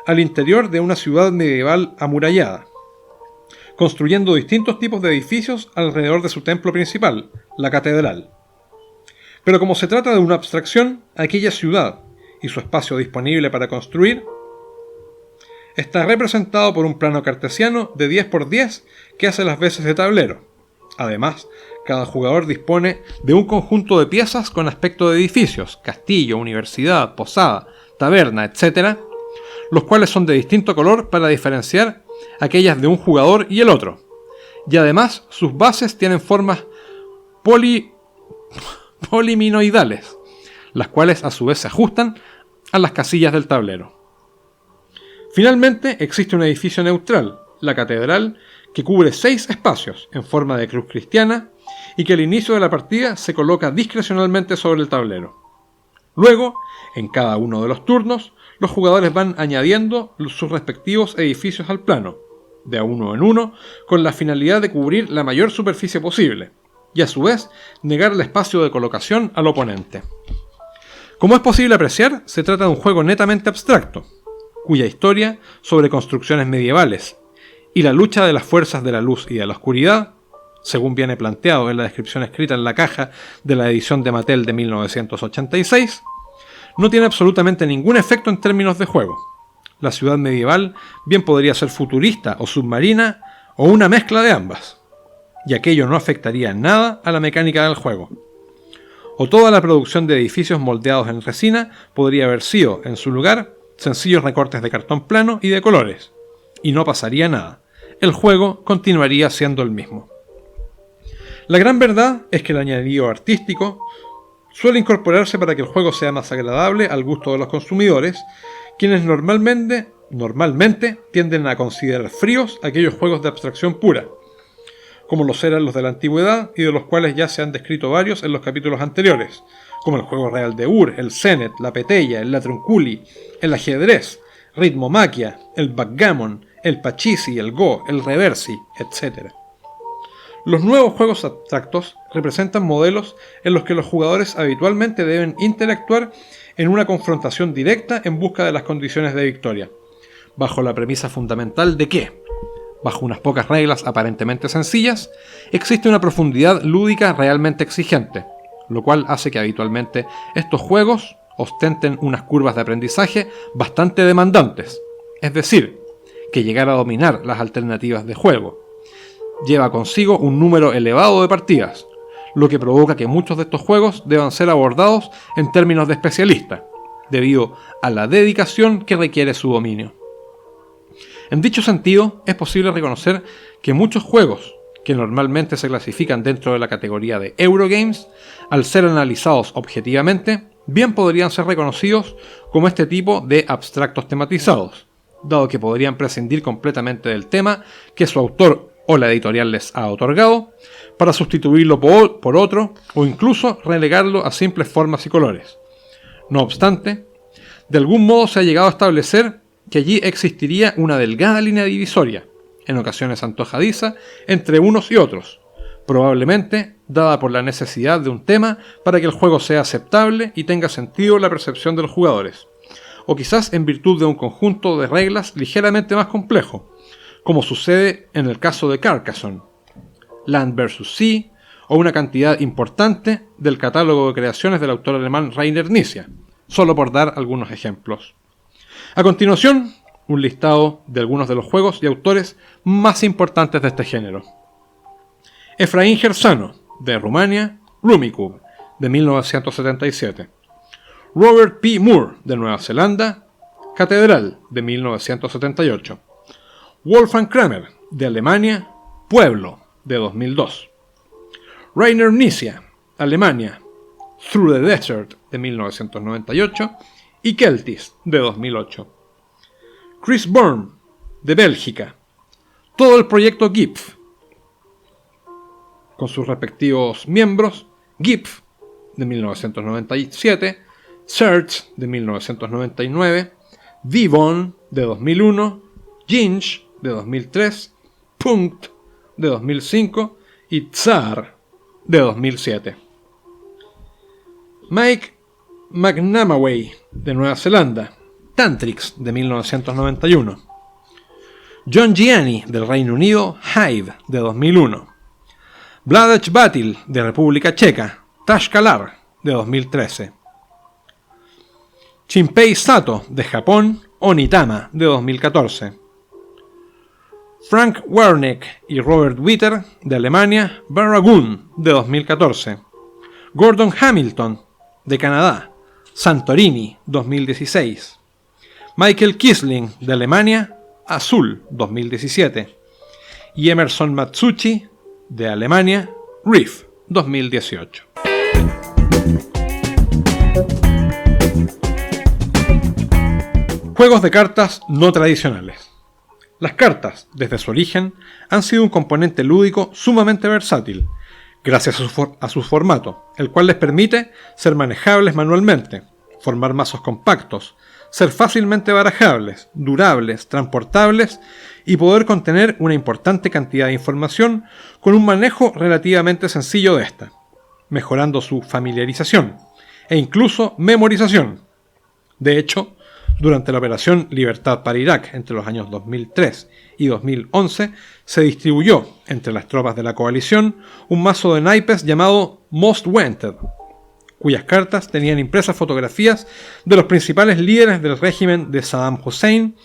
al interior de una ciudad medieval amurallada, construyendo distintos tipos de edificios alrededor de su templo principal, la catedral. Pero como se trata de una abstracción, aquella ciudad y su espacio disponible para construir está representado por un plano cartesiano de 10 por 10 que hace las veces de tablero. Además, cada jugador dispone de un conjunto de piezas con aspecto de edificios, castillo, universidad, posada, taberna, etc., los cuales son de distinto color para diferenciar aquellas de un jugador y el otro. Y además, sus bases tienen formas poliminoidales, las cuales a su vez se ajustan a las casillas del tablero. Finalmente, existe un edificio neutral, la catedral, que cubre 6 espacios en forma de cruz cristiana y que al inicio de la partida se coloca discrecionalmente sobre el tablero. Luego, en cada uno de los turnos, los jugadores van añadiendo sus respectivos edificios al plano, de a uno en uno, con la finalidad de cubrir la mayor superficie posible, y a su vez negar el espacio de colocación al oponente. Como es posible apreciar, se trata de un juego netamente abstracto, cuya historia sobre construcciones medievales y la lucha de las fuerzas de la luz y de la oscuridad, según viene planteado en la descripción escrita en la caja de la edición de Mattel de 1986, no tiene absolutamente ningún efecto en términos de juego. La ciudad medieval bien podría ser futurista o submarina o una mezcla de ambas, y aquello no afectaría en nada a la mecánica del juego. O toda la producción de edificios moldeados en resina podría haber sido, en su lugar, sencillos recortes de cartón plano y de colores, y no pasaría nada. El juego continuaría siendo el mismo. La gran verdad es que el añadido artístico suele incorporarse para que el juego sea más agradable al gusto de los consumidores, quienes normalmente tienden a considerar fríos aquellos juegos de abstracción pura, como los eran los de la antigüedad y de los cuales ya se han descrito varios en los capítulos anteriores, como el juego real de Ur, el Senet, la Petella, el Latrunculi, el ajedrez, Ritmomaquia, el Backgammon, el Pachisi, el Go, el Reversi, etc. Los nuevos juegos abstractos representan modelos en los que los jugadores habitualmente deben interactuar en una confrontación directa en busca de las condiciones de victoria, bajo la premisa fundamental de que, bajo unas pocas reglas aparentemente sencillas, existe una profundidad lúdica realmente exigente, lo cual hace que habitualmente estos juegos ostenten unas curvas de aprendizaje bastante demandantes, es decir, que llegar a dominar las alternativas de juego lleva consigo un número elevado de partidas, lo que provoca que muchos de estos juegos deban ser abordados en términos de especialista, debido a la dedicación que requiere su dominio. En dicho sentido, es posible reconocer que muchos juegos, que normalmente se clasifican dentro de la categoría de Eurogames, al ser analizados objetivamente, bien podrían ser reconocidos como este tipo de abstractos tematizados, dado que podrían prescindir completamente del tema que su autor o la editorial les ha otorgado, para sustituirlo por otro, o incluso relegarlo a simples formas y colores. No obstante, de algún modo se ha llegado a establecer que allí existiría una delgada línea divisoria, en ocasiones antojadiza, entre unos y otros, probablemente dada por la necesidad de un tema para que el juego sea aceptable y tenga sentido en la percepción de los jugadores, o quizás en virtud de un conjunto de reglas ligeramente más complejo, como sucede en el caso de Carcassonne, Land vs. Sea o una cantidad importante del catálogo de creaciones del autor alemán Rainer Knizia, solo por dar algunos ejemplos. A continuación, un listado de algunos de los juegos y autores más importantes de este género. Efraín Gersano, de Rumania, Rummikub, de 1977. Robert P. Moore, de Nueva Zelanda, Catedral, de 1978. Wolfgang Kramer, de Alemania, Pueblo, de 2002. Rainer Knizia, Alemania, Through the Desert, de 1998, y Keltis, de 2008. Chris Byrne, de Bélgica, todo el proyecto GIPF, con sus respectivos miembros, GIPF, de 1997, Search, de 1999, Vivon, de 2001, Ginge, de 2003, Punkt, de 2005 y Tsar, de 2007. Mike McNamaway, de Nueva Zelanda, Tantrix, de 1991. John Gianni, del Reino Unido, Hive, de 2001. Vladek Batil, de República Checa, Tashkalar, de 2013. Shinpei Sato, de Japón, Onitama, de 2014. Frank Wernick y Robert Witter, de Alemania, Barragoon, de 2014. Gordon Hamilton, de Canadá, Santorini, 2016. Michael Kisling, de Alemania, Azul, 2017. Y Emerson Matsuchi, de Alemania, Reef, 2018. Juegos de cartas no tradicionales. Las cartas, desde su origen, han sido un componente lúdico sumamente versátil, gracias a su formato, el cual les permite ser manejables manualmente, formar mazos compactos, ser fácilmente barajables, durables, transportables y poder contener una importante cantidad de información con un manejo relativamente sencillo de esta, mejorando su familiarización e incluso memorización. De hecho, durante la operación Libertad para Irak entre los años 2003 y 2011, se distribuyó entre las tropas de la coalición un mazo de naipes llamado Most Wanted, cuyas cartas tenían impresas fotografías de los principales líderes del régimen de Saddam Hussein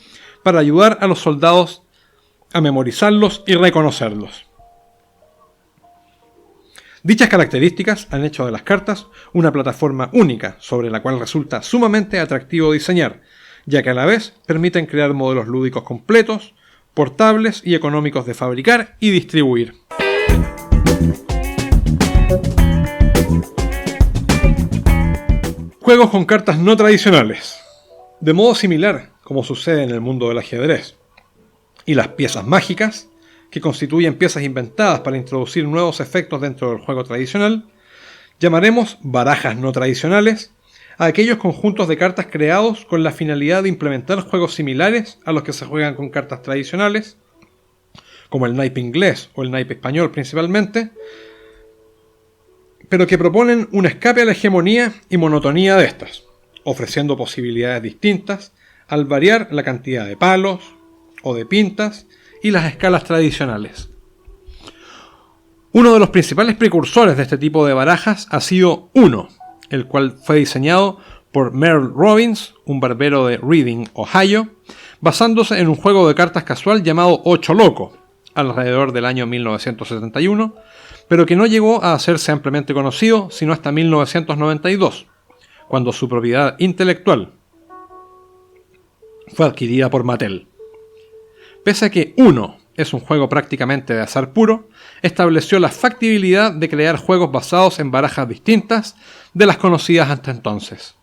para ayudar a los soldados a memorizarlos y reconocerlos. Dichas características han hecho de las cartas una plataforma única sobre la cual resulta sumamente atractivo diseñar, ya que a la vez permiten crear modelos lúdicos completos, portables y económicos de fabricar y distribuir. Juegos con cartas no tradicionales. De modo similar, como sucede en el mundo del ajedrez, y las piezas mágicas, que constituyen piezas inventadas para introducir nuevos efectos dentro del juego tradicional, llamaremos barajas no tradicionales a aquellos conjuntos de cartas creados con la finalidad de implementar juegos similares a los que se juegan con cartas tradicionales, como el naipe inglés o el naipe español principalmente, pero que proponen un escape a la hegemonía y monotonía de estas, ofreciendo posibilidades distintas al variar la cantidad de palos o de pintas y las escalas tradicionales. Uno de los principales precursores de este tipo de barajas ha sido Uno, el cual fue diseñado por Merle Robbins, un barbero de Reading, Ohio, basándose en un juego de cartas casual llamado Ocho Loco, alrededor del año 1971, pero que no llegó a hacerse ampliamente conocido sino hasta 1992, cuando su propiedad intelectual fue adquirida por Mattel. Pese a que Uno es un juego prácticamente de azar puro, estableció la factibilidad de crear juegos basados en barajas distintas de las conocidas hasta entonces.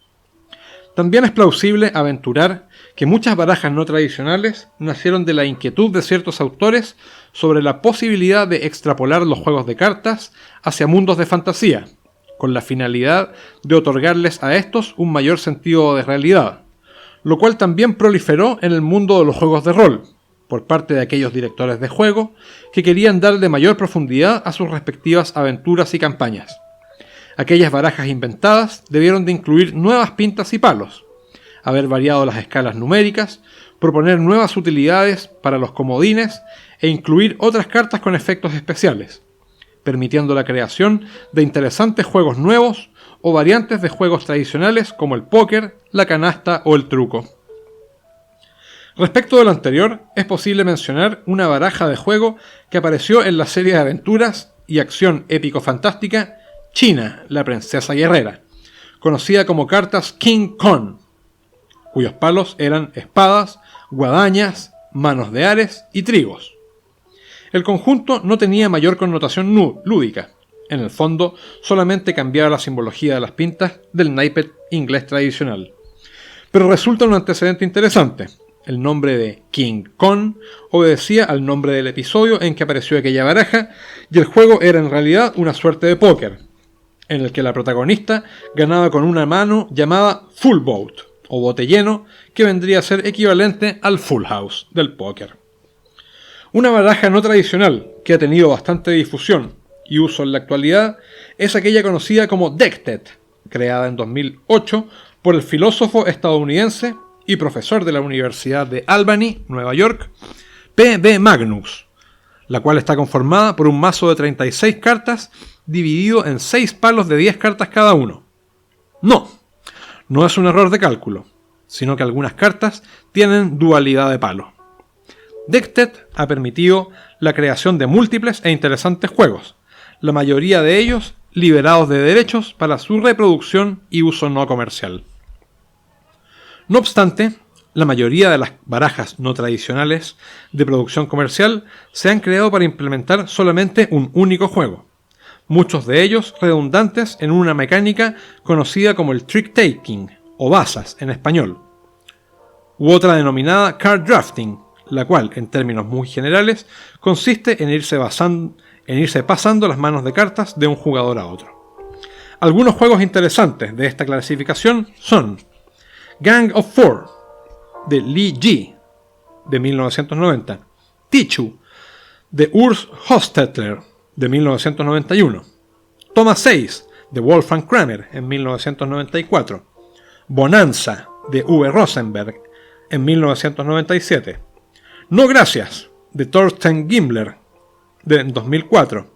También es plausible aventurar que muchas barajas no tradicionales nacieron de la inquietud de ciertos autores sobre la posibilidad de extrapolar los juegos de cartas hacia mundos de fantasía, con la finalidad de otorgarles a estos un mayor sentido de realidad, lo cual también proliferó en el mundo de los juegos de rol, por parte de aquellos directores de juego que querían darle mayor profundidad a sus respectivas aventuras y campañas. Aquellas barajas inventadas debieron de incluir nuevas pintas y palos, haber variado las escalas numéricas, proponer nuevas utilidades para los comodines e incluir otras cartas con efectos especiales, permitiendo la creación de interesantes juegos nuevos o variantes de juegos tradicionales como el póker, la canasta o el truco. Respecto de lo anterior, es posible mencionar una baraja de juego que apareció en la serie de aventuras y acción épico-fantástica China, la princesa guerrera, conocida como cartas King Kong, cuyos palos eran espadas, guadañas, manos de Ares y trigos. El conjunto no tenía mayor connotación lúdica. En el fondo, solamente cambiaba la simbología de las pintas del naipe inglés tradicional. Pero resulta un antecedente interesante. El nombre de King Kong obedecía al nombre del episodio en que apareció aquella baraja, y el juego era en realidad una suerte de póker, en el que la protagonista ganaba con una mano llamada full boat, o bote lleno, que vendría a ser equivalente al full house del póker. Una baraja no tradicional que ha tenido bastante difusión y uso en la actualidad es aquella conocida como Decked, creada en 2008 por el filósofo estadounidense y profesor de la Universidad de Albany, Nueva York, P.B. Magnus, la cual está conformada por un mazo de 36 cartas dividido en 6 palos de 10 cartas cada uno. No es un error de cálculo, sino que algunas cartas tienen dualidad de palo. Decked ha permitido la creación de múltiples e interesantes juegos, la mayoría de ellos liberados de derechos para su reproducción y uso no comercial. No obstante, la mayoría de las barajas no tradicionales de producción comercial se han creado para implementar solamente un único juego, muchos de ellos redundantes en una mecánica conocida como el trick-taking, o bazas en español, u otra denominada card drafting, la cual, en términos muy generales, consiste en irse pasando las manos de cartas de un jugador a otro. Algunos juegos interesantes de esta clasificación son Gang of Four, de Lee Ji, de 1990, Tichu, de Urs Hostetler, de 1991, Toma 6, de Wolfgang Kramer, en 1994, Bonanza, de Uwe Rosenberg, en 1997, No Gracias, de Thorsten Gimbler, en 2004,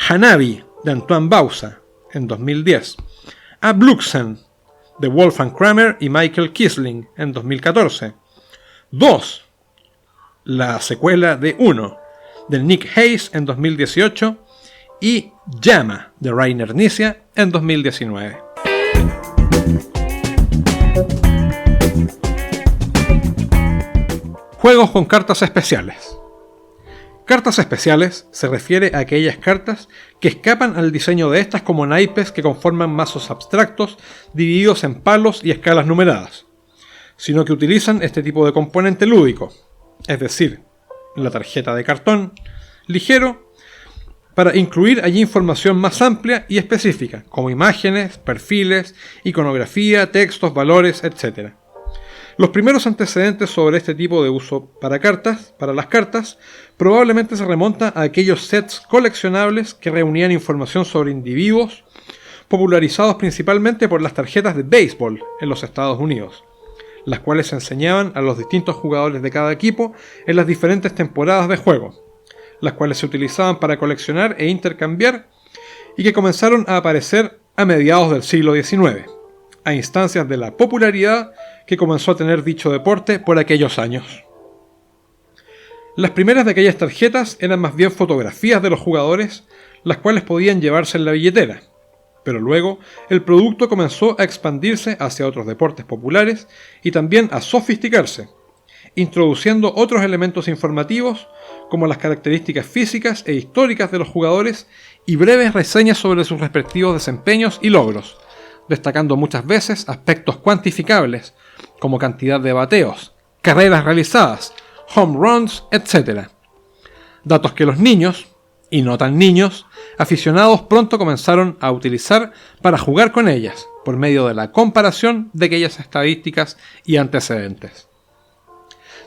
Hanabi, de Antoine Bauza, en 2010, Abluxen, de Wolfgang Kramer y Michael Kisling, en 2014, 2, la secuela de 1, de Nick Hayes, en 2018, y Llama, de Rainer Knizia, en 2019. Juegos con cartas especiales. Cartas especiales se refiere a aquellas cartas que escapan al diseño de estas como naipes que conforman mazos abstractos divididos en palos y escalas numeradas, sino que utilizan este tipo de componente lúdico, es decir, la tarjeta de cartón ligero, para incluir allí información más amplia y específica, como imágenes, perfiles, iconografía, textos, valores, etc. Los primeros antecedentes sobre este tipo de uso para las cartas, probablemente se remonta a aquellos sets coleccionables que reunían información sobre individuos, popularizados principalmente por las tarjetas de béisbol en los Estados Unidos, las cuales enseñaban a los distintos jugadores de cada equipo en las diferentes temporadas de juego, las cuales se utilizaban para coleccionar e intercambiar y que comenzaron a aparecer a mediados del siglo XIX, a instancias de la popularidad que comenzó a tener dicho deporte por aquellos años. Las primeras de aquellas tarjetas eran más bien fotografías de los jugadores, las cuales podían llevarse en la billetera, pero luego el producto comenzó a expandirse hacia otros deportes populares y también a sofisticarse, introduciendo otros elementos informativos como las características físicas e históricas de los jugadores y breves reseñas sobre sus respectivos desempeños y logros, destacando muchas veces aspectos cuantificables como cantidad de bateos, carreras realizadas, home runs, etc. Datos que los niños, y no tan niños, aficionados pronto comenzaron a utilizar para jugar con ellas, por medio de la comparación de aquellas estadísticas y antecedentes.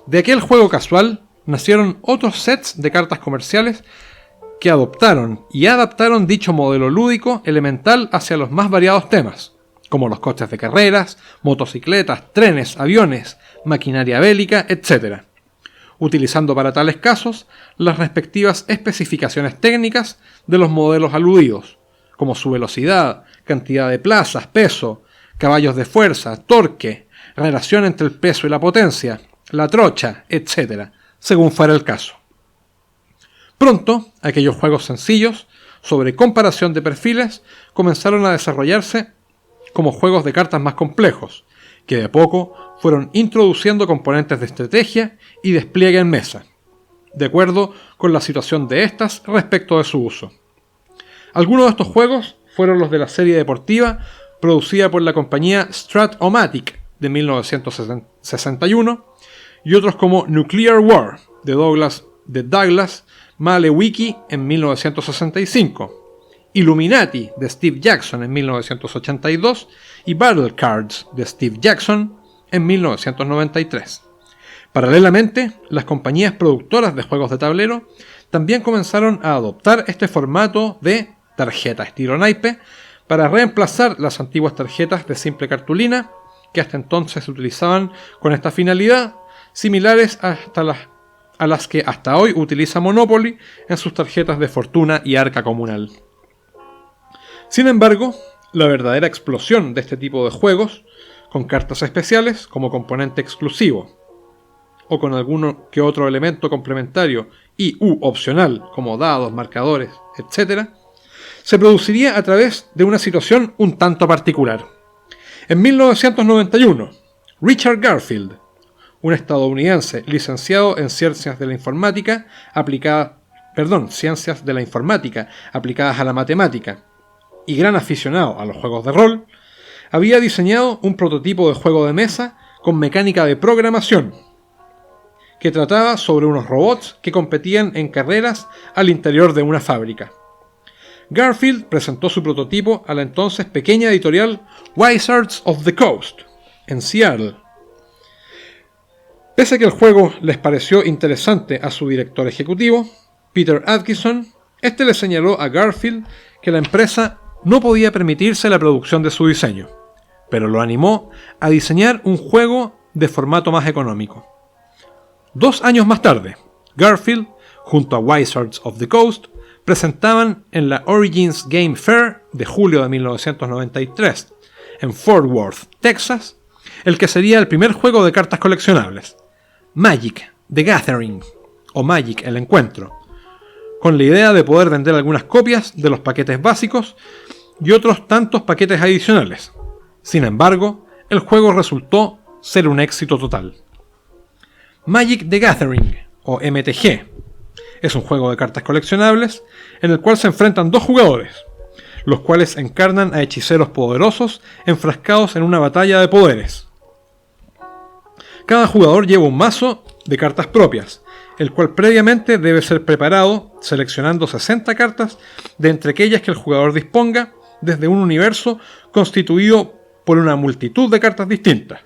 De aquel juego casual nacieron otros sets de cartas comerciales que adoptaron y adaptaron dicho modelo lúdico elemental hacia los más variados temas, como los coches de carreras, motocicletas, trenes, aviones, maquinaria bélica, etc., utilizando para tales casos las respectivas especificaciones técnicas de los modelos aludidos, como su velocidad, cantidad de plazas, peso, caballos de fuerza, torque, relación entre el peso y la potencia, la trocha, etc., según fuera el caso. Pronto, aquellos juegos sencillos sobre comparación de perfiles comenzaron a desarrollarse como juegos de cartas más complejos, que de a poco fueron introduciendo componentes de estrategia y despliegue en mesa, de acuerdo con la situación de estas respecto de su uso. Algunos de estos juegos fueron los de la serie deportiva producida por la compañía Strat-O-Matic de 1961 y otros como Nuclear War de Douglas Malewicki en 1965, Illuminati de Steve Jackson en 1982 y Battle Cards de Steve Jackson en 1993. Paralelamente, las compañías productoras de juegos de tablero también comenzaron a adoptar este formato de tarjeta estilo naipe para reemplazar las antiguas tarjetas de simple cartulina que hasta entonces se utilizaban con esta finalidad, similares a las que hasta hoy utiliza Monopoly en sus tarjetas de fortuna y arca comunal. Sin embargo, la verdadera explosión de este tipo de juegos, con cartas especiales como componente exclusivo, o con alguno que otro elemento complementario y/u opcional como dados, marcadores, etc., se produciría a través de una situación un tanto particular. En 1991, Richard Garfield, un estadounidense licenciado en ciencias de la informática aplicadas a la matemática y gran aficionado a los juegos de rol, había diseñado un prototipo de juego de mesa con mecánica de programación que trataba sobre unos robots que competían en carreras al interior de una fábrica. Garfield presentó su prototipo a la entonces pequeña editorial Wizards of the Coast, en Seattle. Pese a que el juego les pareció interesante a su director ejecutivo, Peter Adkison, este le señaló a Garfield que la empresa no podía permitirse la producción de su diseño, pero lo animó a diseñar un juego de formato más económico. 2 años más tarde, Garfield, junto a Wizards of the Coast, presentaban en la Origins Game Fair de julio de 1993, en Fort Worth, Texas, el que sería el primer juego de cartas coleccionables, Magic: The Gathering, o Magic: El Encuentro, con la idea de poder vender algunas copias de los paquetes básicos y otros tantos paquetes adicionales. Sin embargo, el juego resultó ser un éxito total. Magic: The Gathering, o MTG, es un juego de cartas coleccionables en el cual se enfrentan 2 jugadores, los cuales encarnan a hechiceros poderosos enfrascados en una batalla de poderes. Cada jugador lleva un mazo de cartas propias, el cual previamente debe ser preparado seleccionando 60 cartas de entre aquellas que el jugador disponga desde un universo constituido por una multitud de cartas distintas.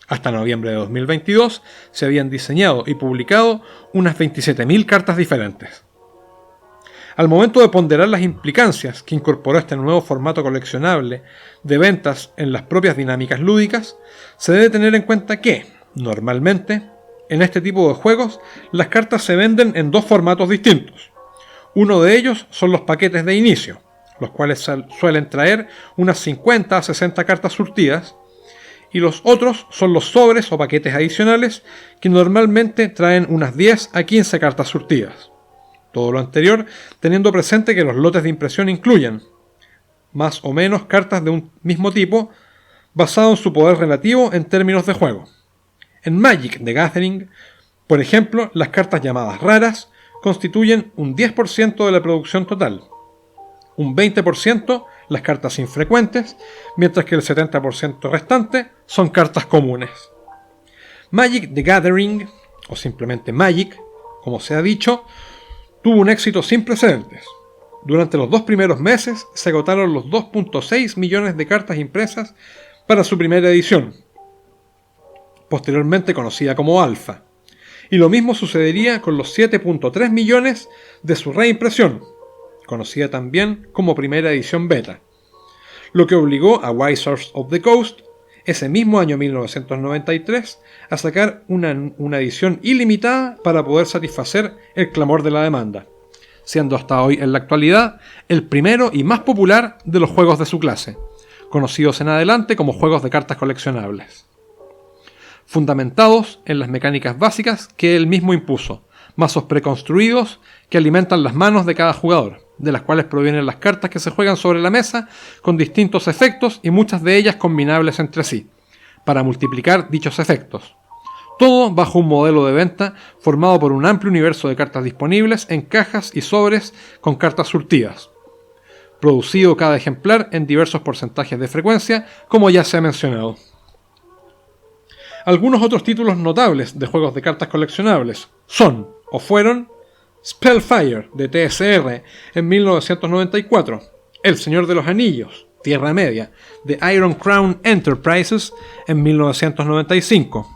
Hasta noviembre de 2022 se habían diseñado y publicado unas 27.000 cartas diferentes. Al momento de ponderar las implicancias que incorporó este nuevo formato coleccionable de ventas en las propias dinámicas lúdicas, se debe tener en cuenta que, normalmente, en este tipo de juegos, las cartas se venden en 2 formatos distintos. Uno de ellos son los paquetes de inicio, los cuales suelen traer unas 50 a 60 cartas surtidas, y los otros son los sobres o paquetes adicionales que normalmente traen unas 10 a 15 cartas surtidas. Todo lo anterior teniendo presente que los lotes de impresión incluyen más o menos cartas de un mismo tipo basado en su poder relativo en términos de juego. En Magic: The Gathering, por ejemplo, las cartas llamadas raras constituyen un 10% de la producción total, un 20% las cartas infrecuentes, mientras que el 70% restante son cartas comunes. Magic: The Gathering, o simplemente Magic, como se ha dicho, tuvo un éxito sin precedentes. Durante los 2 primeros meses se agotaron los 2.6 millones de cartas impresas para su primera edición, posteriormente conocida como Alpha, y lo mismo sucedería con los 7.3 millones de su reimpresión, conocida también como primera edición beta, lo que obligó a Wizards of the Coast, ese mismo año 1993, a sacar una edición ilimitada para poder satisfacer el clamor de la demanda, siendo hasta hoy en la actualidad el primero y más popular de los juegos de su clase, conocidos en adelante como juegos de cartas coleccionables, fundamentados en las mecánicas básicas que él mismo impuso, mazos preconstruidos que alimentan las manos de cada jugador, de las cuales provienen las cartas que se juegan sobre la mesa, con distintos efectos y muchas de ellas combinables entre sí, para multiplicar dichos efectos. Todo bajo un modelo de venta formado por un amplio universo de cartas disponibles en cajas y sobres con cartas surtidas. Producido cada ejemplar en diversos porcentajes de frecuencia, como ya se ha mencionado. Algunos otros títulos notables de juegos de cartas coleccionables son, o fueron, Spellfire, de TSR, en 1994, El Señor de los Anillos, Tierra Media, de Iron Crown Enterprises, en 1995,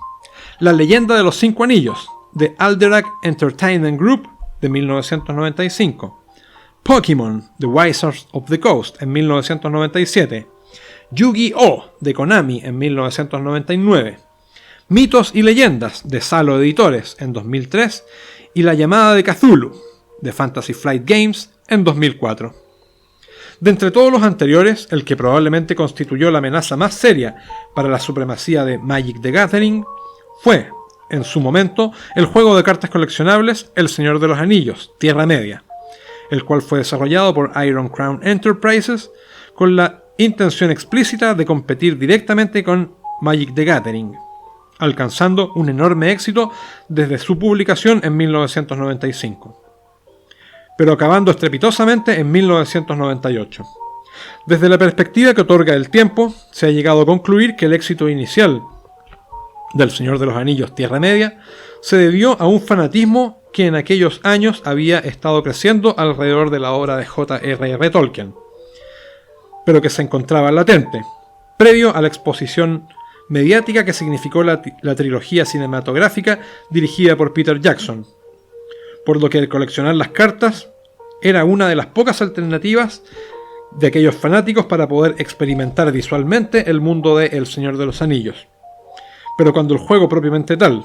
La Leyenda de los Cinco Anillos, de Alderac Entertainment Group, de 1995, Pokémon, The Wizards of the Coast, en 1997, Yu-Gi-Oh! De Konami, en 1999, Mitos y Leyendas, de Salo Editores, en 2003, y La Llamada de Cthulhu, de Fantasy Flight Games, en 2004. De entre todos los anteriores, el que probablemente constituyó la amenaza más seria para la supremacía de Magic the Gathering fue, en su momento, el juego de cartas coleccionables El Señor de los Anillos, Tierra Media, el cual fue desarrollado por Iron Crown Enterprises con la intención explícita de competir directamente con Magic the Gathering, alcanzando un enorme éxito desde su publicación en 1995, pero acabando estrepitosamente en 1998. Desde la perspectiva que otorga el tiempo, se ha llegado a concluir que el éxito inicial del Señor de los Anillos Tierra Media se debió a un fanatismo que en aquellos años había estado creciendo alrededor de la obra de J.R.R. Tolkien, pero que se encontraba latente, previo a la exposición mediática que significó la trilogía cinematográfica dirigida por Peter Jackson, por lo que el coleccionar las cartas era una de las pocas alternativas de aquellos fanáticos para poder experimentar visualmente el mundo de El Señor de los Anillos. Pero en cuanto al juego propiamente tal,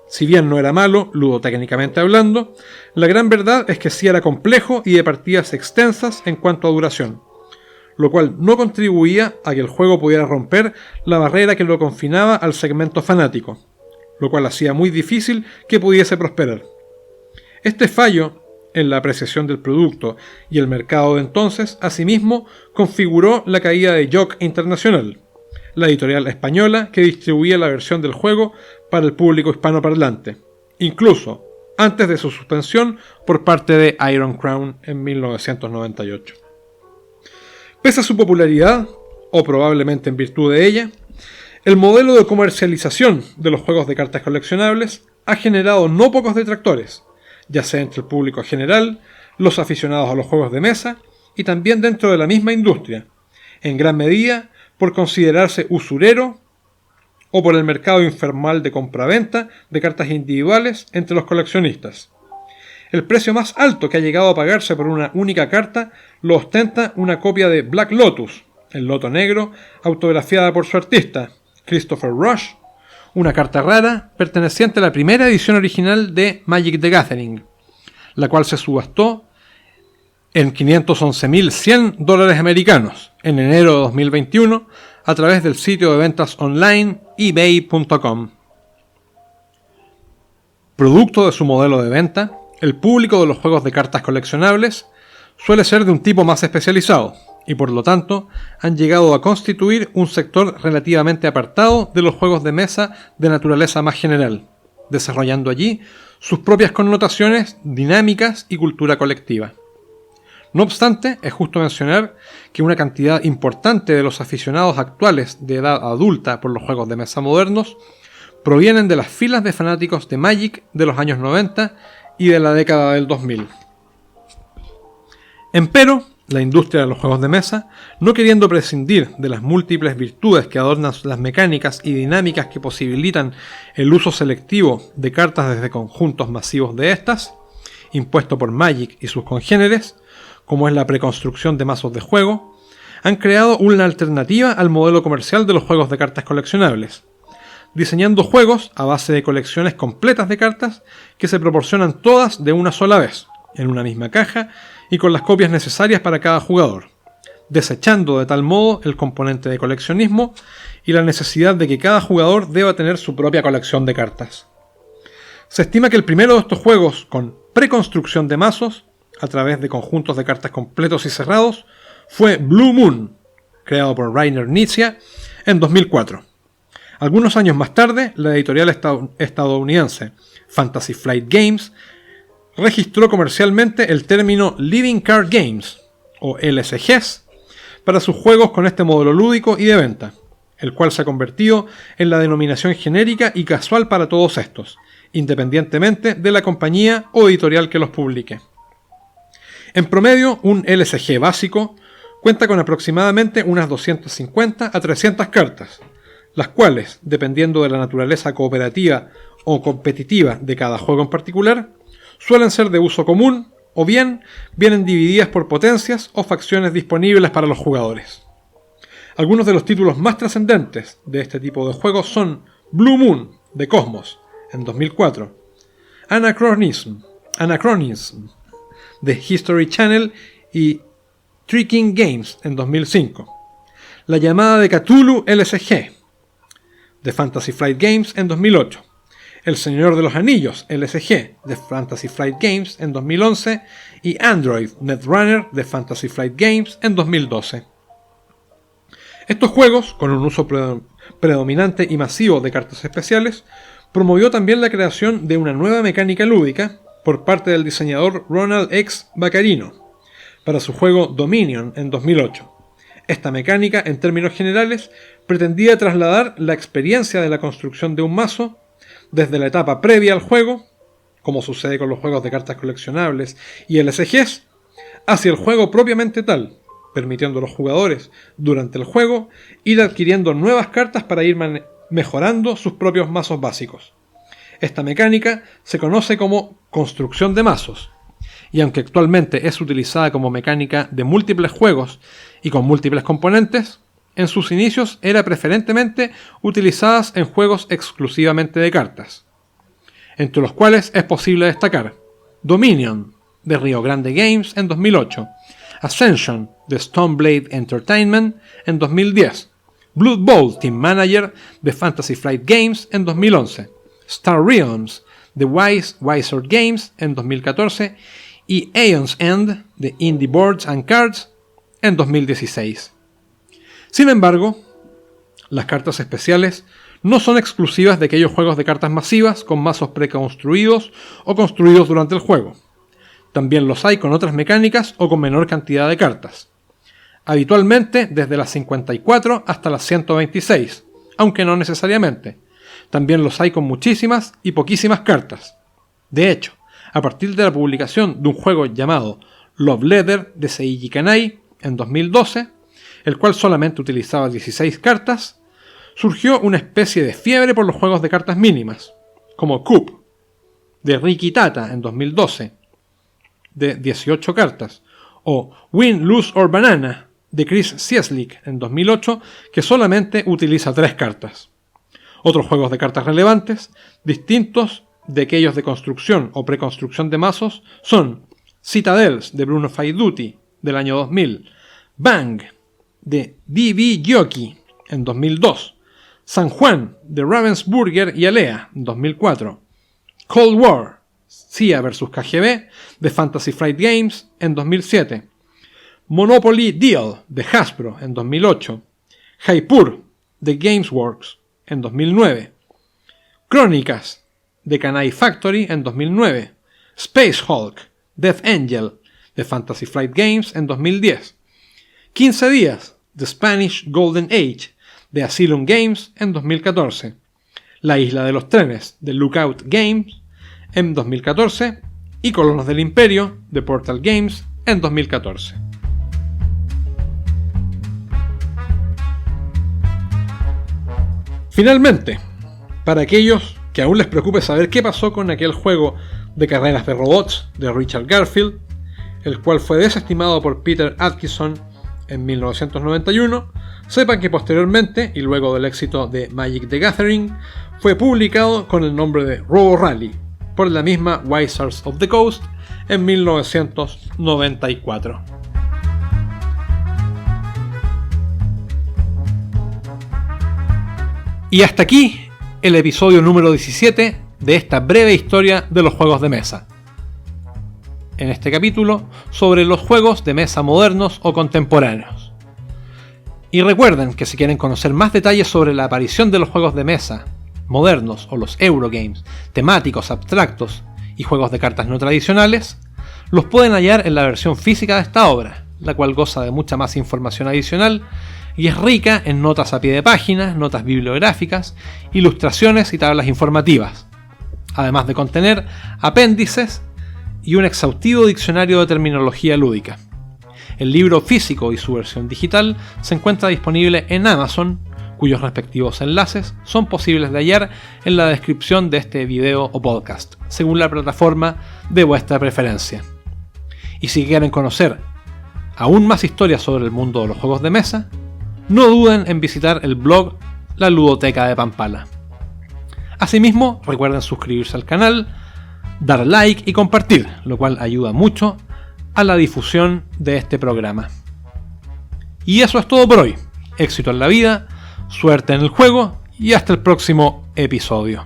si bien no era malo, ludotécnicamente hablando, la gran verdad es que sí era complejo y de partidas extensas en cuanto a duración, lo cual no contribuía a que el juego pudiera romper la barrera que lo confinaba al segmento fanático, lo cual hacía muy difícil que pudiese prosperar. Este fallo en la apreciación del producto y el mercado de entonces, asimismo, configuró la caída de Joc Internacional, la editorial española que distribuía la versión del juego para el público hispanoparlante, incluso antes de su suspensión por parte de Iron Crown en 1998. Pese a su popularidad, o probablemente en virtud de ella, el modelo de comercialización de los juegos de cartas coleccionables ha generado no pocos detractores, ya sea entre el público general, los aficionados a los juegos de mesa y también dentro de la misma industria, en gran medida por considerarse usurero o por el mercado informal de compraventa de cartas individuales entre los coleccionistas. El precio más alto que ha llegado a pagarse por una única carta lo ostenta una copia de Black Lotus, el loto negro, autografiada por su artista, Christopher Rush, una carta rara perteneciente a la primera edición original de Magic the Gathering, la cual se subastó en $511.100 americanos en enero de 2021 a través del sitio de ventas online ebay.com. Producto de su modelo de venta, el público de los juegos de cartas coleccionables suele ser de un tipo más especializado, y por lo tanto han llegado a constituir un sector relativamente apartado de los juegos de mesa de naturaleza más general, desarrollando allí sus propias connotaciones dinámicas y cultura colectiva. No obstante, es justo mencionar que una cantidad importante de los aficionados actuales de edad adulta por los juegos de mesa modernos provienen de las filas de fanáticos de Magic de los años 90 y de la década del 2000. Empero, la industria de los juegos de mesa, no queriendo prescindir de las múltiples virtudes que adornan las mecánicas y dinámicas que posibilitan el uso selectivo de cartas desde conjuntos masivos de estas, impuesto por Magic y sus congéneres, como es la preconstrucción de mazos de juego, han creado una alternativa al modelo comercial de los juegos de cartas coleccionables, diseñando juegos a base de colecciones completas de cartas que se proporcionan todas de una sola vez, en una misma caja y con las copias necesarias para cada jugador, desechando de tal modo el componente de coleccionismo y la necesidad de que cada jugador deba tener su propia colección de cartas. Se estima que el primero de estos juegos con preconstrucción de mazos, a través de conjuntos de cartas completos y cerrados, fue Blue Moon, creado por Rainer Knizia en 2004. Algunos años más tarde, la editorial estadounidense Fantasy Flight Games registró comercialmente el término Living Card Games, o LCGs, para sus juegos con este modelo lúdico y de venta, el cual se ha convertido en la denominación genérica y casual para todos estos, independientemente de la compañía o editorial que los publique. En promedio, un LCG básico cuenta con aproximadamente unas 250 a 300 cartas, las cuales, dependiendo de la naturaleza cooperativa o competitiva de cada juego en particular, suelen ser de uso común o bien vienen divididas por potencias o facciones disponibles para los jugadores. Algunos de los títulos más trascendentes de este tipo de juegos son Blue Moon de Cosmos en 2004, Anachronism de History Channel y Tricking Games en 2005, La llamada de Cthulhu LCG de Fantasy Flight Games en 2008, El Señor de los Anillos LCG de Fantasy Flight Games en 2011 y Android Netrunner de Fantasy Flight Games en 2012. Estos juegos, con un uso predominante y masivo de cartas especiales, promovió también la creación de una nueva mecánica lúdica por parte del diseñador Ronald X. Baccarino para su juego Dominion en 2008. Esta mecánica, en términos generales, pretendía trasladar la experiencia de la construcción de un mazo desde la etapa previa al juego, como sucede con los juegos de cartas coleccionables y LCGs, hacia el juego propiamente tal, permitiendo a los jugadores, durante el juego, ir adquiriendo nuevas cartas para ir mejorando sus propios mazos básicos. Esta mecánica se conoce como construcción de mazos, y aunque actualmente es utilizada como mecánica de múltiples juegos y con múltiples componentes, en sus inicios era preferentemente utilizadas en juegos exclusivamente de cartas, entre los cuales es posible destacar Dominion de Rio Grande Games en 2008, Ascension de Stoneblade Entertainment en 2010, Blood Bowl Team Manager de Fantasy Flight Games en 2011, Star Realms de Wizard Games en 2014 y Aeon's End de Indie Boards and Cards en 2016. Sin embargo, las cartas especiales no son exclusivas de aquellos juegos de cartas masivas con mazos preconstruidos o construidos durante el juego. También los hay con otras mecánicas o con menor cantidad de cartas. Habitualmente desde las 54 hasta las 126, aunque no necesariamente. También los hay con muchísimas y poquísimas cartas. De hecho, a partir de la publicación de un juego llamado Love Letter de Seiji Kanai en 2012, el cual solamente utilizaba 16 cartas, surgió una especie de fiebre por los juegos de cartas mínimas, como Coup de Riki Tata en 2012, de 18 cartas, o Win, Lose or Banana de Chris Cieslik en 2008, que solamente utiliza 3 cartas. Otros juegos de cartas relevantes, distintos de aquellos de construcción o preconstrucción de mazos, son Citadels de Bruno Faiduti del año 2000, Bang de B.B. Giochi en 2002, San Juan de Ravensburger y Alea en 2004, Cold War, CIA vs KGB de Fantasy Flight Games en 2007, Monopoly Deal de Hasbro en 2008, Jaipur de Gamesworks en 2009, Crónicas de Kanai Factory en 2009, Space Hulk, Death Angel de Fantasy Flight Games en 2010, 15 días de Spanish Golden Age de Asylum Games en 2014, La Isla de los Trenes de Lookout Games en 2014 y Colonos del Imperio de Portal Games en 2014. Finalmente, para aquellos que aún les preocupe saber qué pasó con aquel juego de carreras de robots de Richard Garfield, el cual fue desestimado por Peter Atkinson en 1991, sepan que posteriormente, y luego del éxito de Magic the Gathering, fue publicado con el nombre de Robo Rally por la misma Wizards of the Coast en 1994. Y hasta aquí el episodio número 17 de esta breve historia de los juegos de mesa. En este capítulo, sobre los juegos de mesa modernos o contemporáneos. Y recuerden que si quieren conocer más detalles sobre la aparición de los juegos de mesa modernos o los Eurogames, temáticos, abstractos y juegos de cartas no tradicionales, los pueden hallar en la versión física de esta obra, la cual goza de mucha más información adicional y es rica en notas a pie de página, notas bibliográficas, ilustraciones y tablas informativas, además de contener apéndices y un exhaustivo diccionario de terminología lúdica. El libro físico y su versión digital se encuentra disponible en Amazon, cuyos respectivos enlaces son posibles de hallar en la descripción de este video o podcast, según la plataforma de vuestra preferencia. Y si quieren conocer aún más historias sobre el mundo de los juegos de mesa, no duden en visitar el blog La Ludoteca de Pampala. Asimismo, recuerden suscribirse al canal, dar like y compartir, lo cual ayuda mucho a la difusión de este programa. Y eso es todo por hoy. Éxito en la vida, suerte en el juego y hasta el próximo episodio.